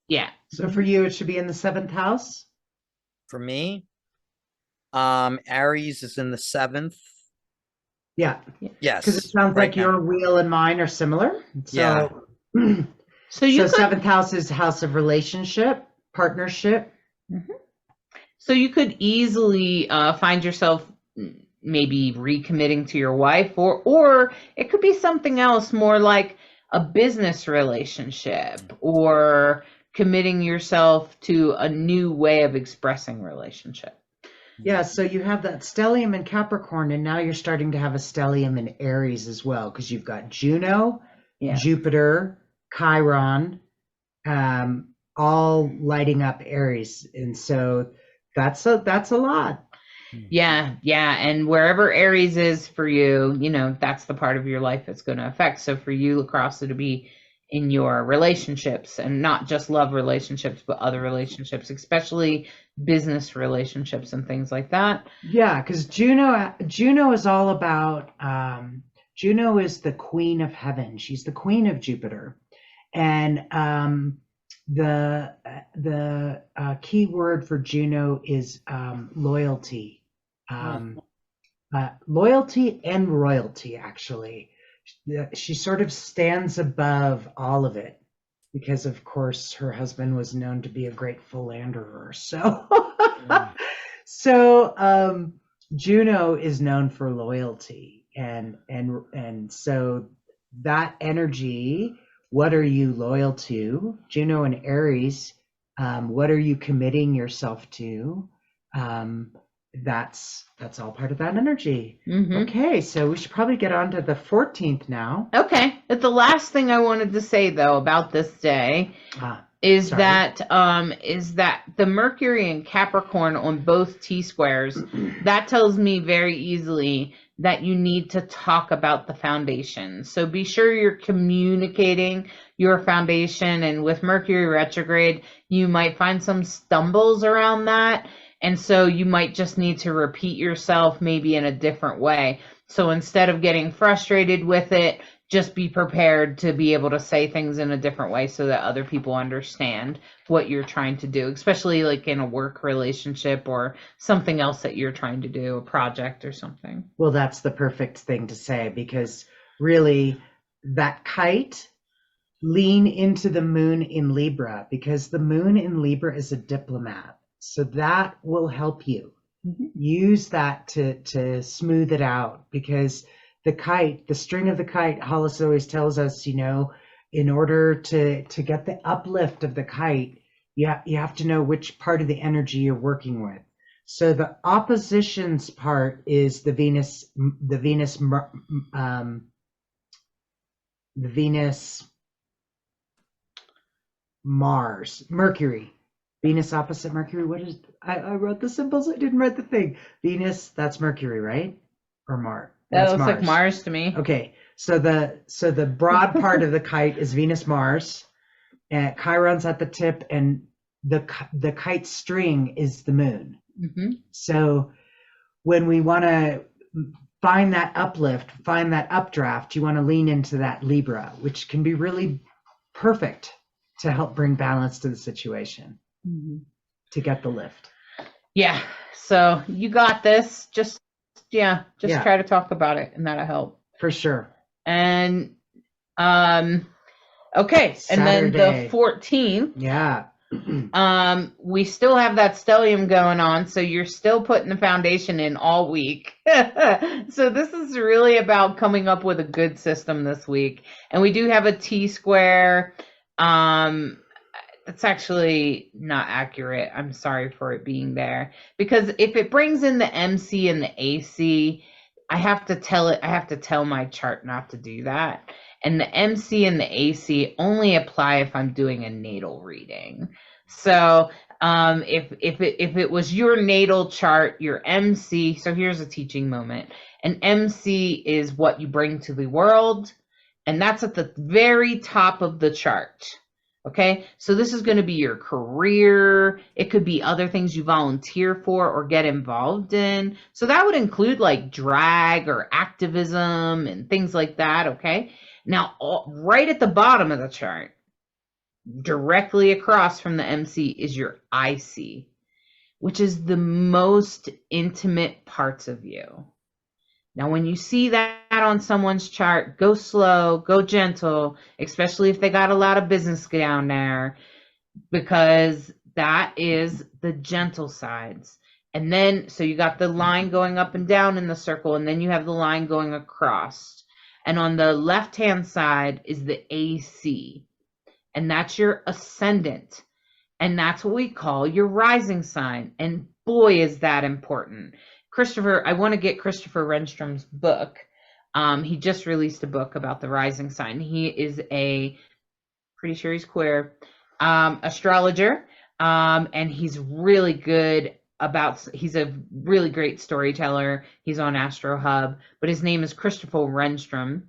Yeah. So for you, it should be in the 7th house. For me, Aries is in the 7th. Yeah. Yes. Because it sounds like your wheel and mine are similar. So, So you so 7th house is house of relationship, partnership. Mm-hmm. So you could easily find yourself maybe recommitting to your wife, or it could be something else, more like a business relationship, or committing yourself to a new way of expressing relationship. Yeah, so you have that stellium in Capricorn, and now you're starting to have a stellium in Aries as well, because you've got Juno, Jupiter, Chiron, all lighting up Aries, and so that's a lot. Yeah, and wherever Aries is for you, that's the part of your life it's going to affect. So for you, LeKross, it'll be in your relationships, and not just love relationships, but other relationships, especially business relationships and things like that. Yeah, because Juno is all about, Juno is the queen of heaven. She's the queen of Jupiter. And the key word for Juno is loyalty. Loyalty and royalty, actually. She sort of stands above all of it because, of course, her husband was known to be a great philanderer. So, Juno is known for loyalty, and so that energy. What are you loyal to? Juno and Aries. What are you committing yourself to? That's all part of that energy. Mm-hmm. Okay, so we should probably get on to the 14th now. Okay, but the last thing I wanted to say though about this day is that the Mercury and Capricorn on both T-squares, that tells me very easily that you need to talk about the foundation. So be sure you're communicating your foundation, and with Mercury retrograde, you might find some stumbles around that. And so you might just need to repeat yourself maybe in a different way. So instead of getting frustrated with it, just be prepared to be able to say things in a different way so that other people understand what you're trying to do, especially like in a work relationship or something else that you're trying to do, a project or something. Well, that's the perfect thing to say, because really that kite, lean into the moon in Libra, because the moon in Libra is a diplomat. So that will help you. Mm-hmm. Use that to smooth it out, because the kite, the string of the kite, Hollis always tells us, in order to get the uplift of the kite, you have to know which part of the energy you're working with. So the oppositions part is the Venus Mars, Mercury. Venus opposite Mercury. What is, I wrote the symbols, I didn't write the thing. Venus, that's Mercury, right? Or Mars? That looks like Mars to me. Okay, so the broad part of the kite is Venus Mars, and Chiron's at the tip, and the kite string is the moon. Mm-hmm. So when we want to find that uplift, find that updraft, you want to lean into that Libra, which can be really perfect to help bring balance to the situation. Mm-hmm. To get the lift. Yeah, so you got this. Just try to talk about it, and that'll help for sure. And okay, Saturday. And then the 14th. Yeah, We still have that stellium going on, so you're still putting the foundation in all week. So this is really about coming up with a good system this week. And we do have a T-square. That's actually not accurate. I'm sorry for it being there, because if it brings in the MC and the AC, I have to tell my chart not to do that. And the MC and the AC only apply if I'm doing a natal reading. So if it was your natal chart, your MC, so here's a teaching moment. An MC is what you bring to the world, and that's at the very top of the chart. Okay, so this is going to be your career. It could be other things you volunteer for or get involved in. So that would include like drag or activism and things like that. Okay, now right at the bottom of the chart, directly across from the MC, is your IC, which is the most intimate parts of you. Now, when you see that on someone's chart, go slow, go gentle, especially if they got a lot of business down there, because that is the gentle sides. And then, so you got the line going up and down in the circle, and then you have the line going across. And on the left-hand side is the AC, and that's your ascendant. And that's what we call your rising sign. And boy, is that important. Christopher, I want to get Christopher Renstrom's book. He just released a book about the rising sign. He is pretty sure he's queer, astrologer. And he's really good he's a really great storyteller. He's on Astro Hub, but his name is Christopher Renstrom.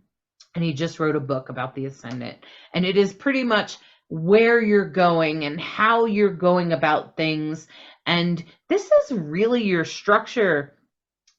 And he just wrote a book about the ascendant. And it is pretty much where you're going and how you're going about things. And this is really your structure.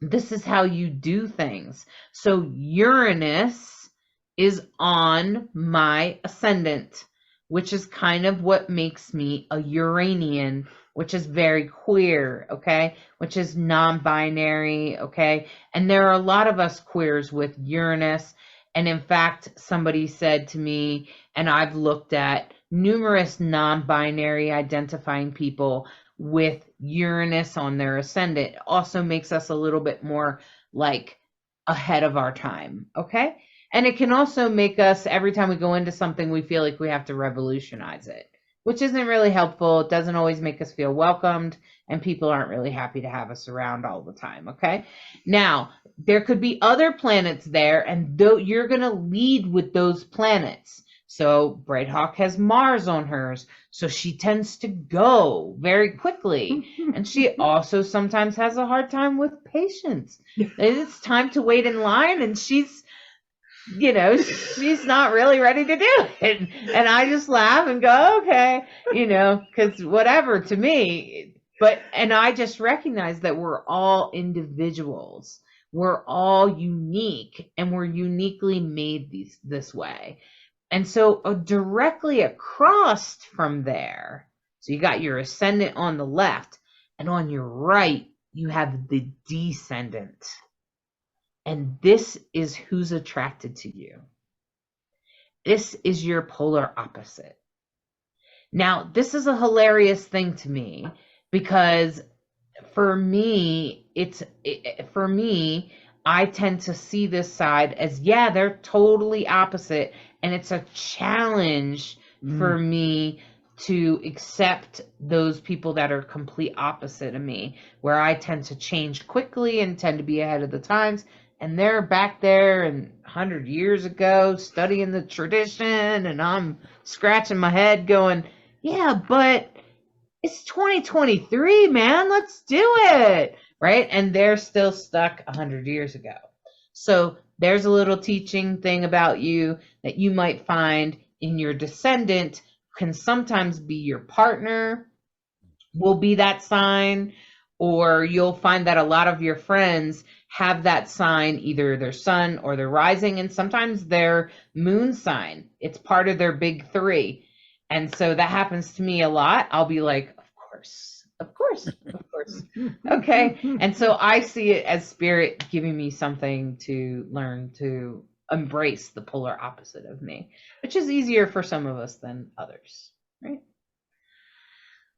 This is how you do things. So Uranus is on my ascendant, which is kind of what makes me a Uranian, which is very queer, okay? Which is non-binary, okay? And there are a lot of us queers with Uranus. And in fact, somebody said to me, and I've looked at numerous non-binary identifying people with Uranus on their ascendant. It also makes us a little bit more like ahead of our time, okay? And it can also make us, every time we go into something, we feel like we have to revolutionize it, which isn't really helpful. It doesn't always make us feel welcomed, and people aren't really happy to have us around all the time, okay? Now, there could be other planets there, and you're going to lead with those planets. So Bright Hawk has Mars on hers, so she tends to go very quickly. And she also sometimes has a hard time with patience. It's time to wait in line, and she's not really ready to do it. And I just laugh and go, okay, because whatever to me. And I just recognize that we're all individuals. We're all unique, and we're uniquely made this way. And so directly across from there, so you got your ascendant on the left, and on your right, you have the descendant. And this is who's attracted to you. This is your polar opposite. Now, this is a hilarious thing to me, because for me, I tend to see this side as, yeah, they're totally opposite. And it's a challenge for me to accept those people that are complete opposite of me, where I tend to change quickly and tend to be ahead of the times. And they're back there and 100 years ago studying the tradition, and I'm scratching my head going, yeah, but it's 2023, man. Let's do it, right? And they're still stuck 100 years ago. So there's a little teaching thing about you that you might find in your descendant can sometimes be your partner, will be that sign, or you'll find that a lot of your friends have that sign, either their sun or their rising, and sometimes their moon sign. It's part of their big three. And so that happens to me a lot. I'll be like, of course. Okay. And so I see it as spirit giving me something to learn to embrace the polar opposite of me, which is easier for some of us than others, right?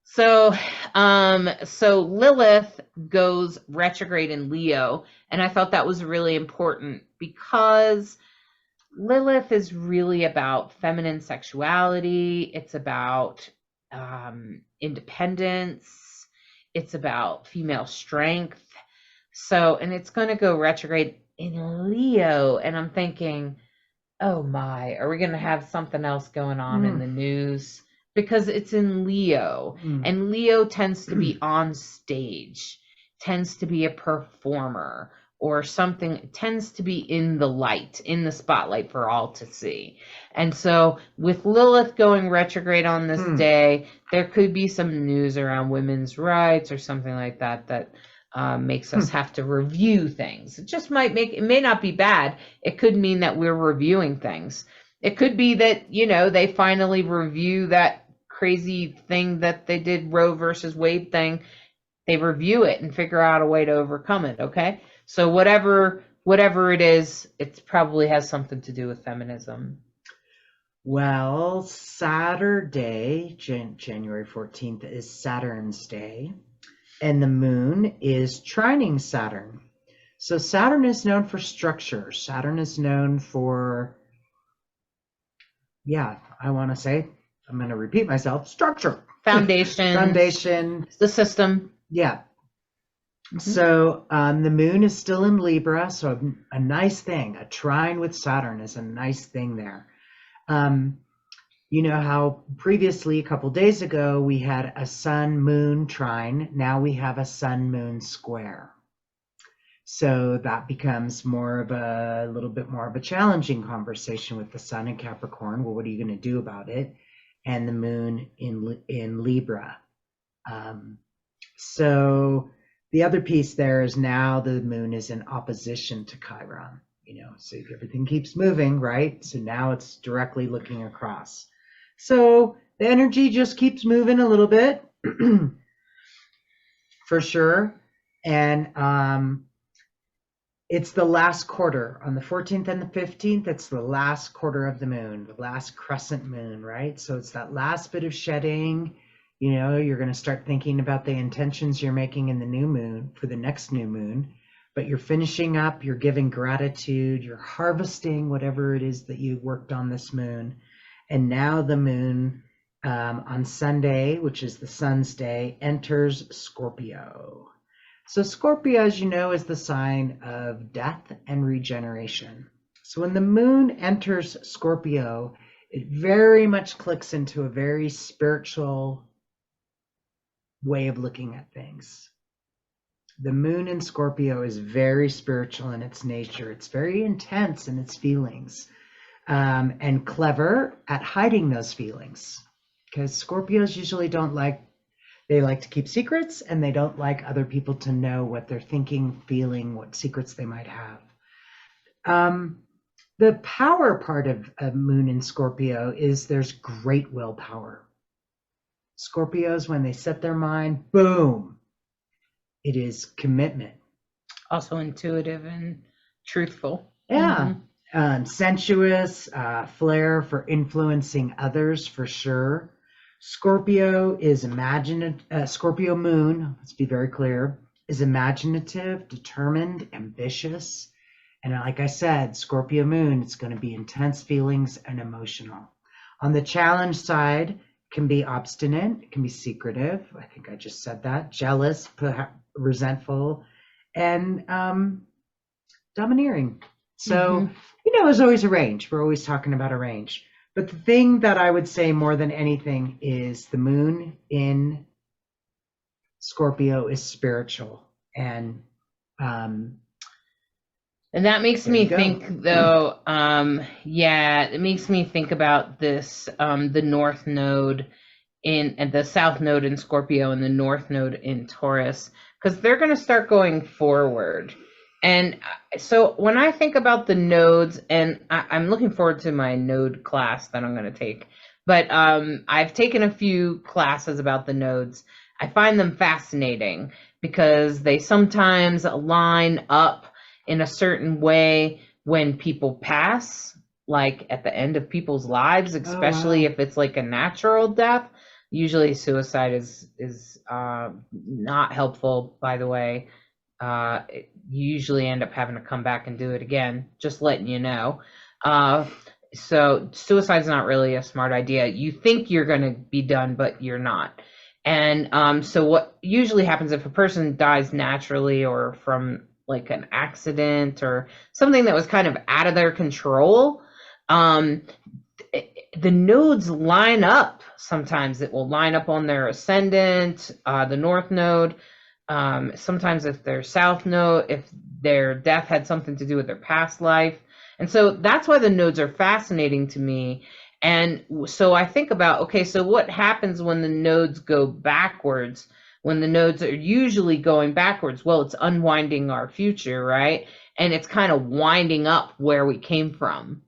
So Lilith goes retrograde in Leo, and I thought that was really important because Lilith is really about feminine sexuality. It's about independence. It's about female strength. So, and it's going to go retrograde in Leo, and I'm thinking, oh my, are we going to have something else going on in the news? Because it's in Leo, and Leo tends to be on stage, tends to be a performer or something, tends to be in the light, in the spotlight for all to see. And so with Lilith going retrograde on this day, there could be some news around women's rights or something like that that makes us have to review things. It just might make, it may not be bad. It could mean that we're reviewing things. It could be that, you know, they finally review that crazy thing that they did, Roe versus Wade thing. They review it and figure out a way to overcome it. Okay. So whatever it is, it probably has something to do with feminism. Well, Saturday, January 14th, is Saturn's day, and the moon is trining Saturn. So Saturn is known for structure. Saturn is known for, I'm going to repeat myself, structure. Foundation. The system. Yeah. So the moon is still in Libra, so a nice thing. A trine with Saturn is a nice thing there. You know how previously, a couple days ago, we had a sun-moon trine. Now we have a sun-moon square. So that becomes a little bit more of a challenging conversation with the sun in Capricorn. Well, what are you going to do about it? And the moon in Libra. So the other piece there is now the moon is in opposition to Chiron, you know, so everything keeps moving, right? So now it's directly looking across. So the energy just keeps moving a little bit for sure. And it's the last quarter on the 14th and the 15th. It's the last quarter of the moon, the last crescent moon, right? So it's that last bit of shedding. You know, you're going to start thinking about the intentions you're making in the new moon for the next new moon, but you're finishing up, you're giving gratitude, you're harvesting whatever it is that you worked on this moon. And now the moon on Sunday, which is the sun's day, enters Scorpio. So Scorpio, as you know, is the sign of death and regeneration. So when the moon enters Scorpio, it very much clicks into a very spiritual way of looking at things. The moon in Scorpio is very spiritual in its nature. It's very intense in its feelings, and clever at hiding those feelings, because Scorpios usually they like to keep secrets, and they don't like other people to know what they're thinking, feeling, what secrets they might have. The power part of moon in Scorpio is there's great willpower. Scorpios, when they set their mind, boom, it is commitment. Also intuitive and truthful. Yeah. Sensuous, flair for influencing others for sure. Scorpio is Scorpio moon, let's be very clear, is imaginative, determined, ambitious. And like I said, Scorpio moon, it's going to be intense feelings and emotional. On the challenge side, can be obstinate, it can be secretive. I think I just said that. Jealous, resentful, and domineering. So, you know, there's always a range. We're always talking about a range. But the thing that I would say more than anything is the moon in Scorpio is spiritual. And that makes me think, though, it makes me think about this, the North Node and the South Node in Scorpio and the North Node in Taurus, because they're going to start going forward. And so when I think about the nodes, and I'm looking forward to my node class that I'm going to take, but I've taken a few classes about the nodes. I find them fascinating because they sometimes line up in a certain way when people pass, like at the end of people's lives, especially if it's like a natural death. Usually suicide is not helpful, by the way. You usually end up having to come back and do it again, just letting you know. So suicide's not really a smart idea. You think you're going to be done, but you're not. And so what usually happens if a person dies naturally or from like an accident or something that was kind of out of their control, the nodes line up. Sometimes it will line up on their ascendant, the north node. Sometimes if their south node, if their death had something to do with their past life. And so that's why the nodes are fascinating to me. And so I think about, okay, so what happens when the nodes go backwards? When the nodes are usually going backwards, well, it's unwinding our future, right? And it's kind of winding up where we came from,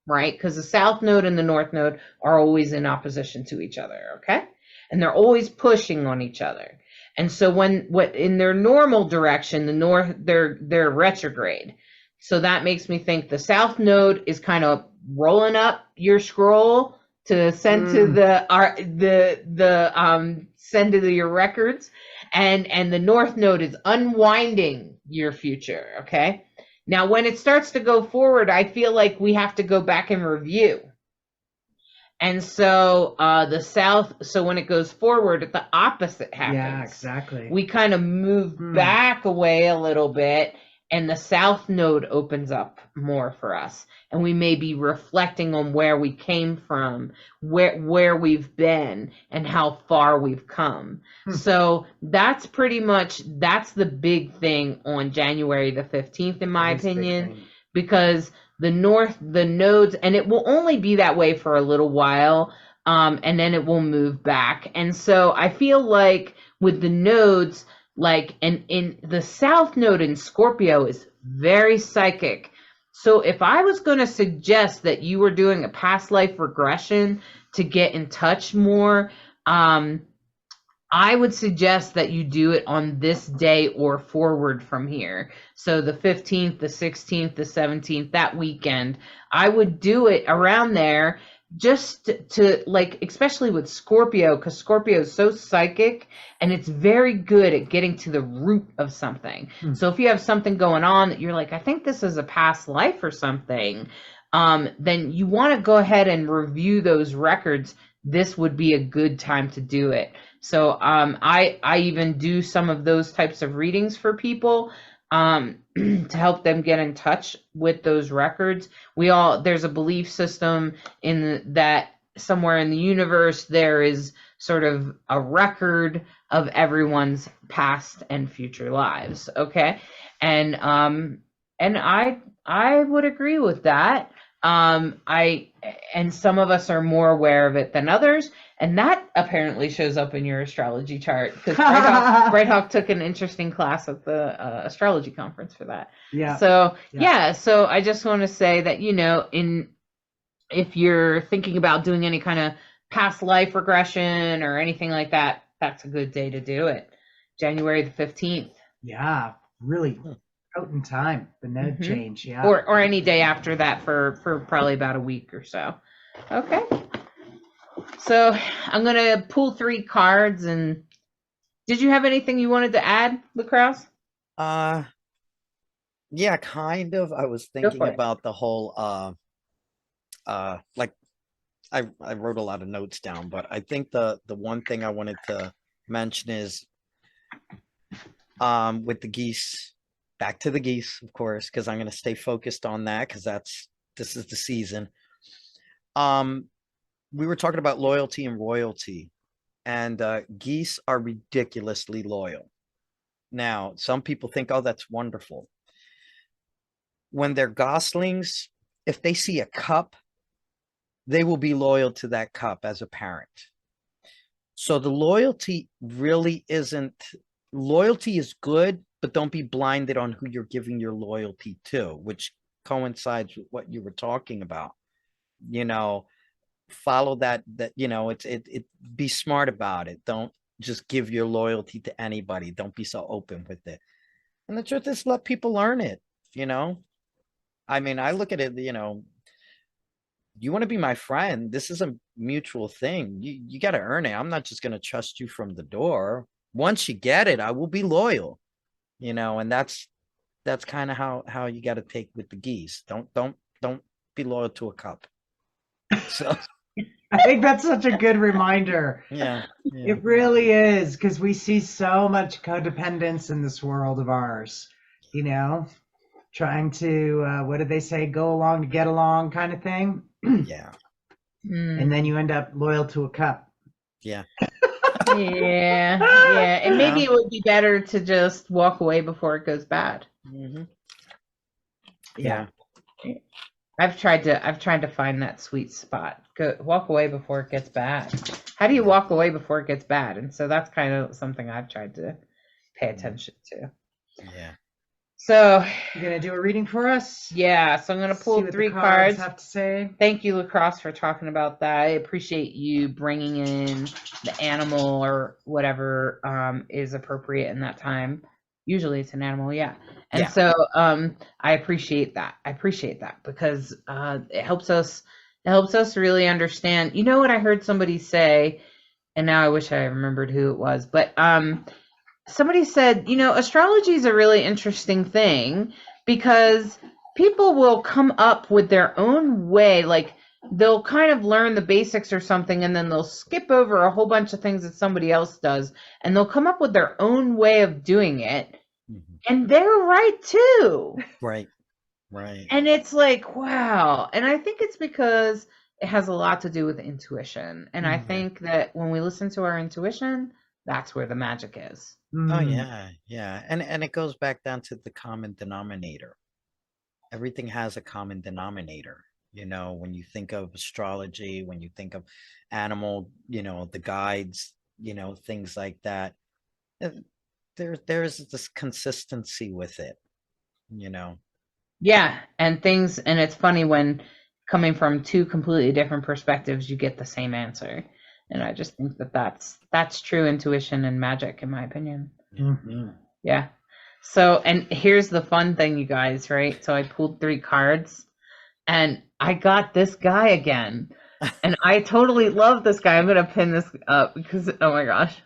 right? Because the south node and the north node are always in opposition to each other, okay? And they're always pushing on each other. And so when in their normal direction, the north, they're retrograde. So that makes me think the south node is kind of rolling up your scroll to send to send to your records, and the north node is unwinding your future. Okay. Now, when it starts to go forward, I feel like we have to go back and review. And so the south, so when it goes forward, the opposite happens. Yeah, exactly. We kind of move back away a little bit, and the south node opens up more for us. And we may be reflecting on where we came from, where we've been, and how far we've come. So that's pretty much, that's the big thing on January the 15th, in my opinion, because the nodes, and it will only be that way for a little while, and then it will move back. And so I feel like with the nodes, like, and in the south node in Scorpio is very psychic. So if I was going to suggest that you were doing a past life regression to get in touch more, I would suggest that you do it on this day or forward from here. So the 15th, the 16th, the 17th, that weekend, I would do it around there, just to, like, especially with Scorpio, because Scorpio is so psychic and it's very good at getting to the root of something. So if you have something going on that you're like, I think this is a past life or something, then you want to go ahead and review those records. This would be a good time to do it. So I even do some of those types of readings for people, to help them get in touch with those records. There's a belief system in that somewhere in the universe there is sort of a record of everyone's past and future lives. Okay. And I would agree with that. And some of us are more aware of it than others, and that apparently shows up in your astrology chart, because Bright Hawk took an interesting class at the astrology conference for that. Yeah. So so I just want to say that, you know, if you're thinking about doing any kind of past life regression or anything like that, that's a good day to do it. January the 15th. Yeah, really potent time, the node change. Yeah. Or any day after that for probably about a week or so. Okay. So I'm going to pull 3 cards. And did you have anything you wanted to add, LeKross? Yeah, kind of. I was thinking about the whole, like, I wrote a lot of notes down, but I think the one thing I wanted to mention is, with the geese, back to the geese, of course, because I'm going to stay focused on that, because this is the season. We were talking about loyalty and royalty, and geese are ridiculously loyal. Now, some people think, oh, that's wonderful. When they're goslings, if they see a cup, they will be loyal to that cup as a parent. So the loyalty really isn't, loyalty is good, but don't be blinded on who you're giving your loyalty to, which coincides with what you were talking about. You know, follow that, you know, be smart about it. Don't just give your loyalty to anybody. Don't be so open with it. And the truth is, let people learn it, you know. I mean, I look at it, you know, you want to be my friend. This is a mutual thing. You got to earn it. I'm not just going to trust you from the door. Once you get it, I will be loyal, and that's kind of how you got to take with the geese. Don't be loyal to a cup. So I think that's such a good reminder. yeah. It really is, because we see so much codependence in this world of ours, trying to, what do they say, go along to get along kind of thing. Yeah. And then you end up loyal to a cup. Yeah. Yeah. And maybe it would be better to just walk away before it goes bad. Mm-hmm. Yeah. I've tried to find that sweet spot. Walk away before it gets bad. How do you walk away before it gets bad? And so that's kind of something I've tried to pay attention to. Yeah. So you're gonna do a reading for us? Yeah. So I'm gonna pull 3 cards. Have to say. Thank you, LeKross, for talking about that. I appreciate you bringing in the animal or whatever is appropriate in that time. Usually it's an animal, yeah. And so I appreciate that. Because it helps us really understand. You know what I heard somebody say, and now I wish I remembered who it was, but somebody said, astrology is a really interesting thing because people will come up with their own way, like they'll kind of learn the basics or something, and then they'll skip over a whole bunch of things that somebody else does, and they'll come up with their own way of doing it. Mm-hmm. And they're right too. Right. And it's like, wow. And I think it's because it has a lot to do with intuition. And I think that when we listen to our intuition, that's where the magic is. Oh yeah. And it goes back down to the common denominator. Everything has a common denominator. When you think of astrology, when you think of animal, the guides, things like that. There's this consistency with it, Yeah, and it's funny when coming from 2 completely different perspectives, you get the same answer. And I just think that that's true intuition and magic, in my opinion. Mm-hmm. Yeah. So, and here's the fun thing, you guys, right? So I pulled 3 cards, and I got this guy again. And I totally love this guy. I'm going to pin this up because, oh my gosh,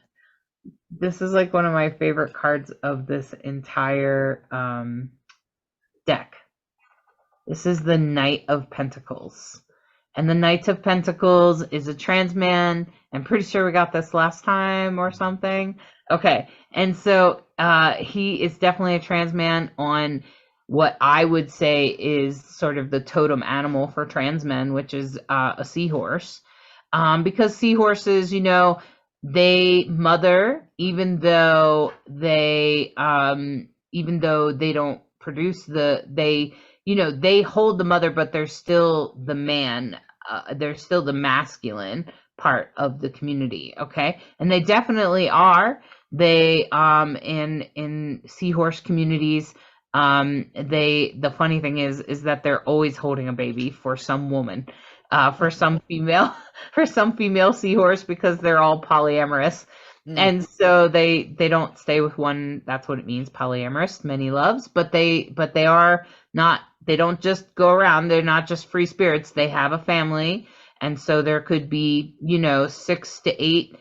this is like one of my favorite cards of this entire deck. This is the Knight of Pentacles. And the Knight of Pentacles is a Transman. I'm pretty sure we got this last time or something. Okay. And so he is definitely a Transman on what I would say is sort of the totem animal for Transmen, which is a seahorse. Because seahorses, they mother, even though they don't produce they hold the mother, but they're still the man. They're still the masculine part of the community. Okay. And they definitely are. They, in seahorse communities, the funny thing is that they're always holding a baby for some woman, for some female seahorse, because they're all polyamorous. And so they don't stay with one. That's what it means, polyamorous, many loves, but they are not, they don't just go around. They're not just free spirits. They have a family. And so there could be, 6 to 8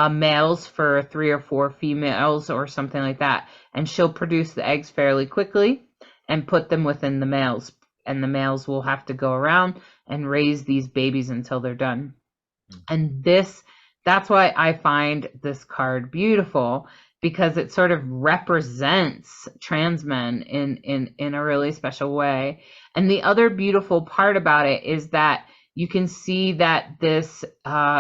males for 3 or 4 females or something like that. And she'll produce the eggs fairly quickly and put them within the males. And the males will have to go around and raise these babies until they're done. And that's why I find this card beautiful, because it sort of represents Transmen in a really special way. And the other beautiful part about it is that you can see that this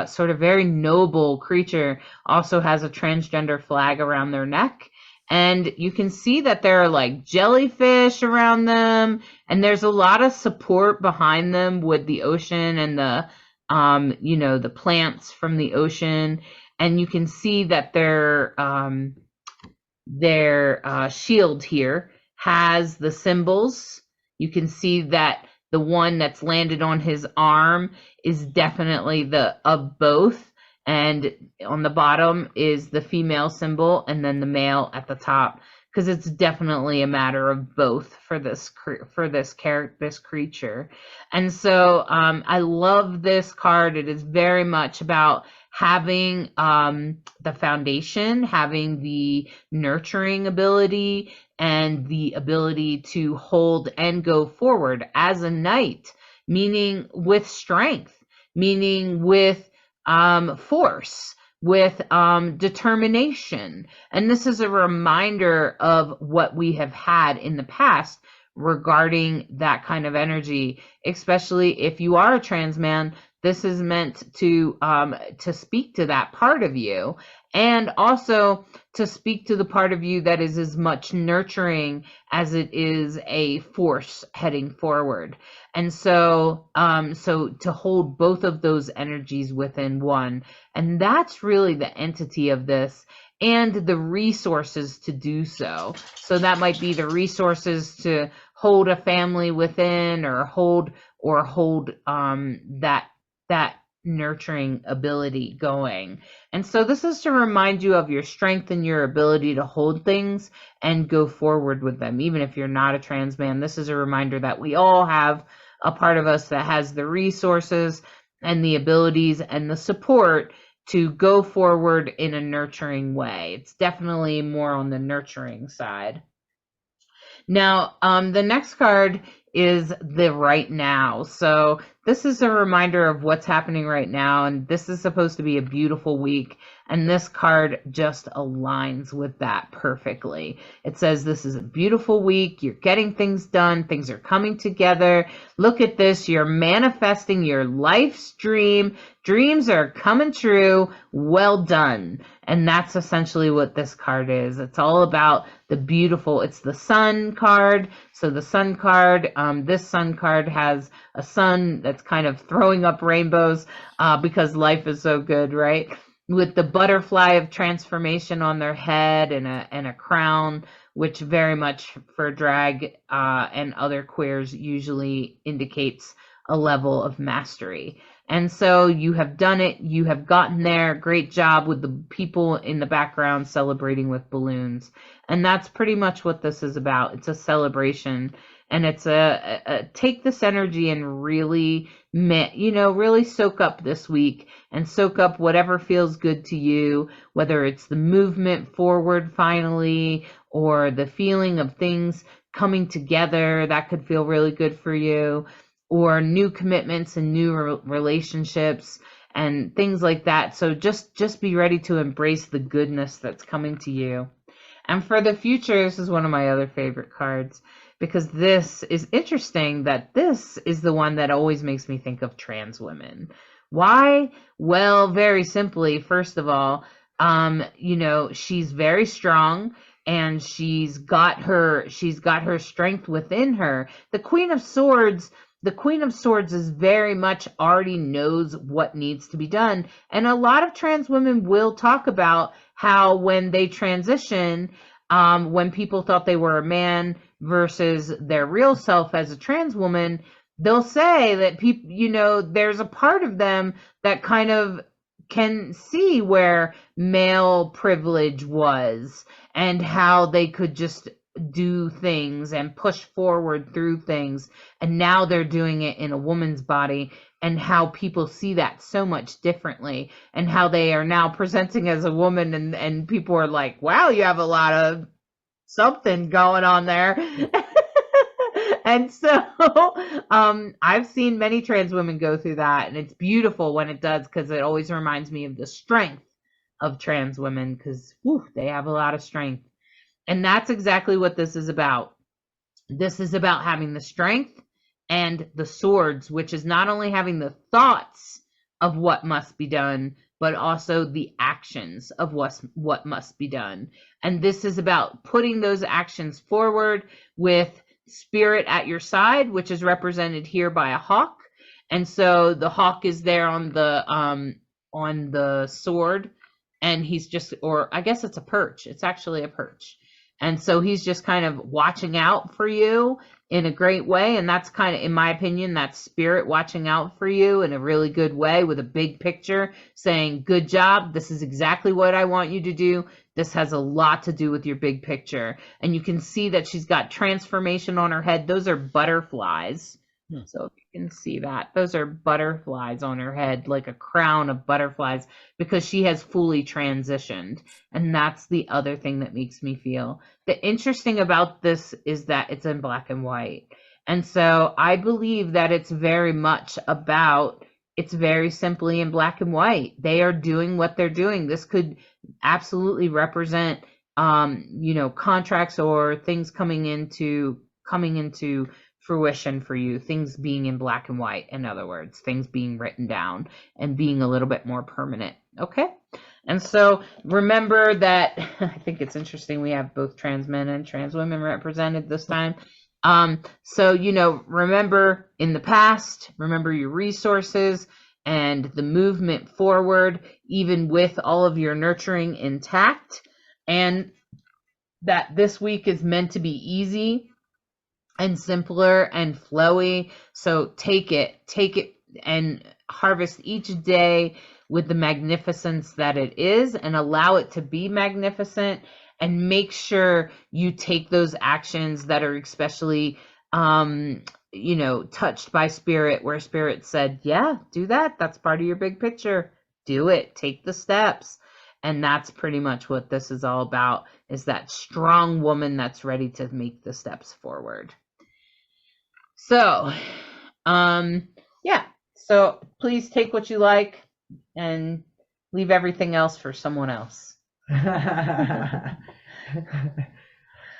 sort of very noble creature also has a transgender flag around their neck. And you can see that there are like jellyfish around them, and there's a lot of support behind them with the ocean and the the plants from the ocean. And you can see that their shield here has the symbols. You can see that the one that's landed on his arm is definitely the of both. And on the bottom is the female symbol, and then the male at the top. because it's definitely a matter of both for this creature. And so I love this card. It is very much about having the foundation, having the nurturing ability, and the ability to hold and go forward as a knight, meaning with strength, meaning with force, with determination. And this is a reminder of what we have had in the past regarding that kind of energy, especially if you are a trans man. This is meant to speak to that part of you, and also to speak to the part of you that is as much nurturing as it is a force heading forward. And so so to hold both of those energies within one, and that's really the entity of this, and the resources to do so. So that might be the resources to hold a family within, or hold that nurturing ability going. And so this is to remind you of your strength and your ability to hold things and go forward with them. Even if you're not a trans man, this is a reminder that we all have a part of us that has the resources and the abilities and the support to go forward in a nurturing way. It's definitely more on the nurturing side. Now, the next card is the right now. So this is a reminder of what's happening right now, and this is supposed to be a beautiful week, and this card just aligns with that perfectly. It says this is a beautiful week, you're getting things done, things are coming together. Look at this, you're manifesting your life's dream. Dreams are coming true. Well done. And that's essentially what this card is. It's all about the beautiful. It's the sun card. So the sun card, this sun card has a sun that's kind of throwing up rainbows because life is so good, right? With the butterfly of transformation on their head and a crown, which very much for drag and other queers usually indicates a level of mastery. And so you have done it. You have gotten there. Great job with the people in the background celebrating with balloons. And that's pretty much what this is about. It's a celebration. And it's a take this energy and really, really soak up this week and soak up whatever feels good to you, whether it's the movement forward finally, or the feeling of things coming together that could feel really good for you, or new commitments and new relationships and things like that. So just be ready to embrace the goodness that's coming to you. And for the future, this is one of my other favorite cards, because this is interesting that this is the one that always makes me think of trans women. Why? Well, very simply, first of all, she's very strong, and she's got her strength within her. The Queen of Swords is very much already knows what needs to be done. And a lot of trans women will talk about how when they transition, when people thought they were a man versus their real self as a trans woman, they'll say that people, there's a part of them that kind of can see where male privilege was and how they could just do things and push forward through things, and now they're doing it in a woman's body, and how people see that so much differently, and how they are now presenting as a woman, and people are like, wow, you have a lot of something going on there. And so I've seen many trans women go through that, and it's beautiful when it does, because it always reminds me of the strength of trans women, because they have a lot of strength. And that's exactly what this is about. This is about having the strength and the swords, which is not only having the thoughts of what must be done, but also the actions of what must be done. And this is about putting those actions forward with spirit at your side, which is represented here by a hawk. And so the hawk is there on the sword, and he's just, or I guess it's a perch. It's actually a perch. And so he's just kind of watching out for you in a great way. And that's kind of, in my opinion, that's spirit watching out for you in a really good way, with a big picture saying, good job. This is exactly what I want you to do. This has a lot to do with your big picture. And you can see that she's got transformation on her head. Those are butterflies. So if you can see that, those are butterflies on her head, like a crown of butterflies, because she has fully transitioned. And that's the other thing that makes me feel. The interesting about this is that it's in black and white. And so I believe that it's very much about, it's very simply in black and white. They are doing what they're doing. This could absolutely represent, contracts or things coming into fruition for you, things being in black and white, in other words, things being written down and being a little bit more permanent. Okay. And so remember that I think it's interesting we have both trans men and trans women represented this time. So, remember in the past, remember your resources and the movement forward, even with all of your nurturing intact, and that this week is meant to be easy and simpler and flowy. So take it and harvest each day with the magnificence that it is, and allow it to be magnificent, and make sure you take those actions that are especially, touched by spirit, where spirit said, yeah, do that. That's part of your big picture. Do it. Take the steps. And that's pretty much what this is all about, is that strong woman that's ready to make the steps forward. So, so please take what you like and leave everything else for someone else.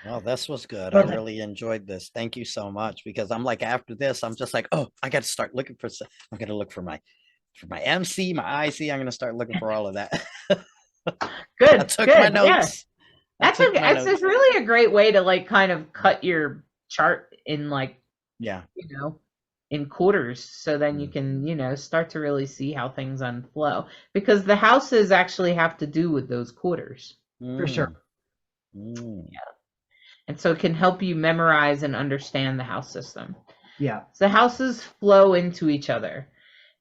Well, this was good. I really enjoyed this. Thank you so much, because I'm like, after this, I'm just like, oh, I got to start looking for, I'm going to look for my MC, my IC. I'm going to start looking for all of that. Good. I took my notes. Yeah. That's really a great way to like kind of cut your chart in like, in quarters, so then you can, start to really see how things unflow, because the houses actually have to do with those quarters. For sure. Yeah. And so it can help you memorize and understand the house system. Yeah. So the houses flow into each other,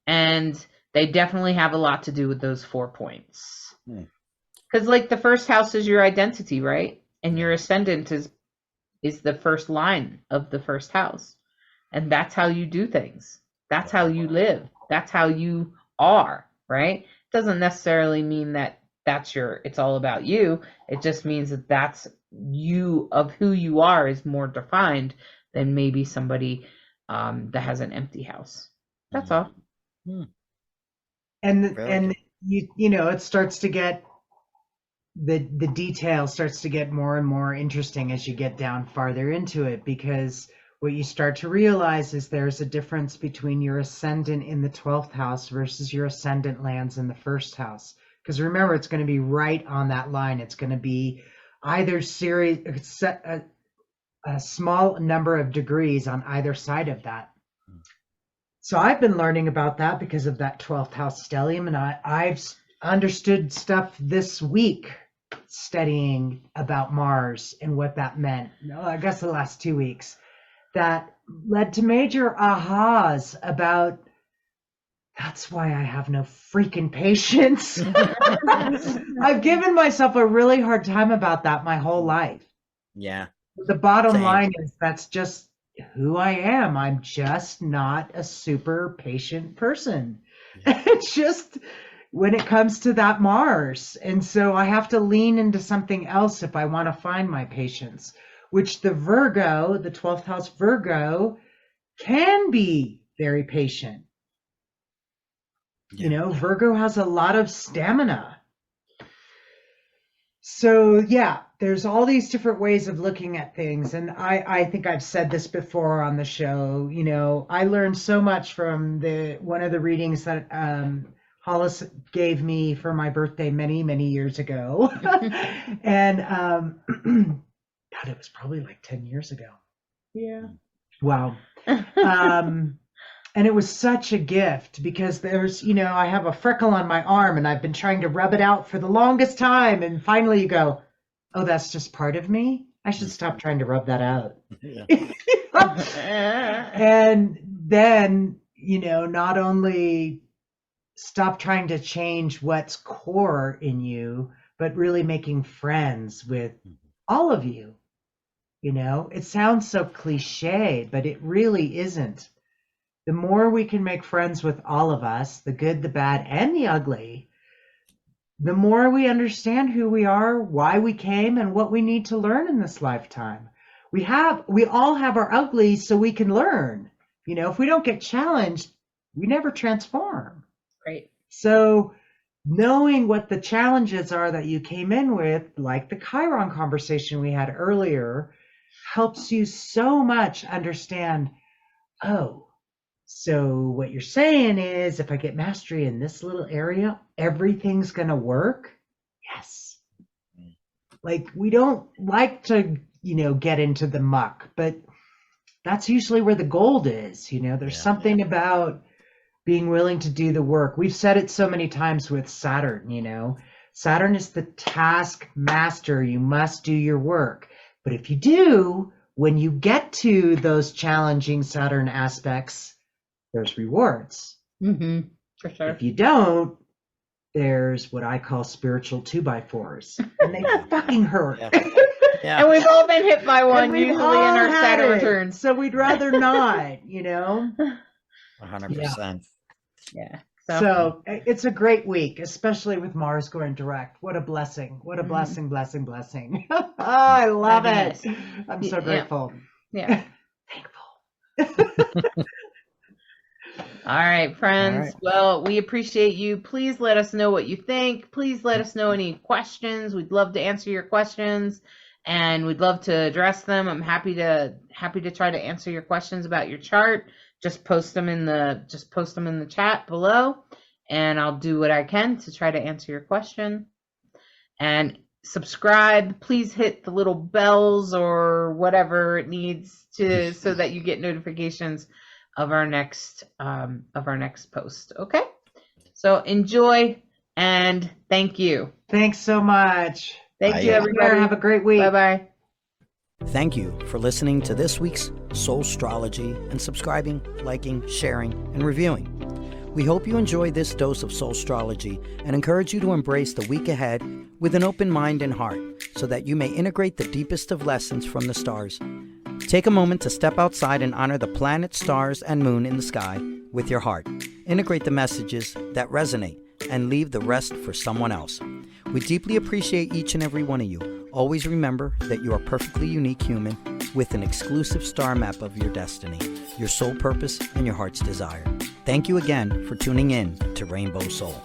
and they definitely have a lot to do with those 4 points. Because like the first house is your identity, right? And your ascendant is the first line of the first house. And that's how you do things. That's how you live. That's how you are, right? It doesn't necessarily mean that it's all about you. It just means that that's you, of who you are, is more defined than maybe somebody that has an empty house. That's all. And it starts to get, the detail starts to get more and more interesting as you get down farther into it, because what you start to realize is there's a difference between your ascendant in the 12th house versus your ascendant lands in the first house. Because remember, it's going to be right on that line. It's going to be either a small number of degrees on either side of that. So I've been learning about that because of that 12th house stellium, and I've understood stuff this week studying about Mars and what that meant. I guess the last 2 weeks. That led to major ahas about, that's why I have no freaking patience. I've given myself a really hard time about that my whole life. Yeah. The bottom line is that's just who I am. I'm just not a super patient person. Yeah. It's just when it comes to that Mars. And so I have to lean into something else if I want to find my patience. Which the Virgo, the 12th house Virgo, can be very patient. Yeah. Virgo has a lot of stamina. So yeah, there's all these different ways of looking at things. And I think I've said this before on the show. I learned so much from one of the readings that Hollis gave me for my birthday many, many years ago. And God, it was probably like 10 years ago. Yeah. Wow. And it was such a gift, because there's, I have a freckle on my arm and I've been trying to rub it out for the longest time. And finally you go, oh, that's just part of me. I should stop trying to rub that out. Yeah. And then, not only stop trying to change what's core in you, but really making friends with all of you. It sounds so cliche, but it really isn't. The more we can make friends with all of us, the good, the bad, and the ugly, the more we understand who we are, why we came, and what we need to learn in this lifetime. We all have our uglies so we can learn. If we don't get challenged, we never transform. Great. So knowing what the challenges are that you came in with, like the Chiron conversation we had earlier, helps you so much understand, oh, so what you're saying is if I get mastery in this little area, everything's going to work? Yes. Like, we don't like to, get into the muck, but that's usually where the gold is. There's something about being willing to do the work. We've said it so many times with Saturn, Saturn is the task master. You must do your work. But if you do, when you get to those challenging Saturn aspects, there's rewards. For sure. If you don't, there's what I call spiritual 2x4s, and they fucking hurt. Yeah. And we've all been hit by one usually in our had Saturn it, returns. so we'd rather not, 100%. Yeah. So it's a great week, especially with Mars going direct. What a blessing. What a blessing. Oh, I love it. I'm so grateful. Yeah. Thankful. All right, friends. All right. Well, we appreciate you. Please let us know what you think. Please let us know any questions. We'd love to answer your questions, and we'd love to address them. I'm happy to try to answer your questions about your chart. Just post them in the chat below, and I'll do what I can to try to answer your question. And subscribe. Please hit the little bells or whatever it needs to so that you get notifications of our next post. Okay? So enjoy and thank you. Thanks so much. Thank you, everybody. Have a great week. Bye-bye. Thank you for listening to this week's Soulstrology and subscribing, liking, sharing, and reviewing. We hope you enjoy this dose of Soulstrology and encourage you to embrace the week ahead with an open mind and heart so that you may integrate the deepest of lessons from the stars. Take a moment to step outside and honor the planets, stars, and moon in the sky with your heart. Integrate the messages that resonate and leave the rest for someone else. We deeply appreciate each and every one of you. Always remember that you are a perfectly unique human with an exclusive star map of your destiny, your soul purpose, and your heart's desire. Thank you again for tuning in to Rainbow Soul.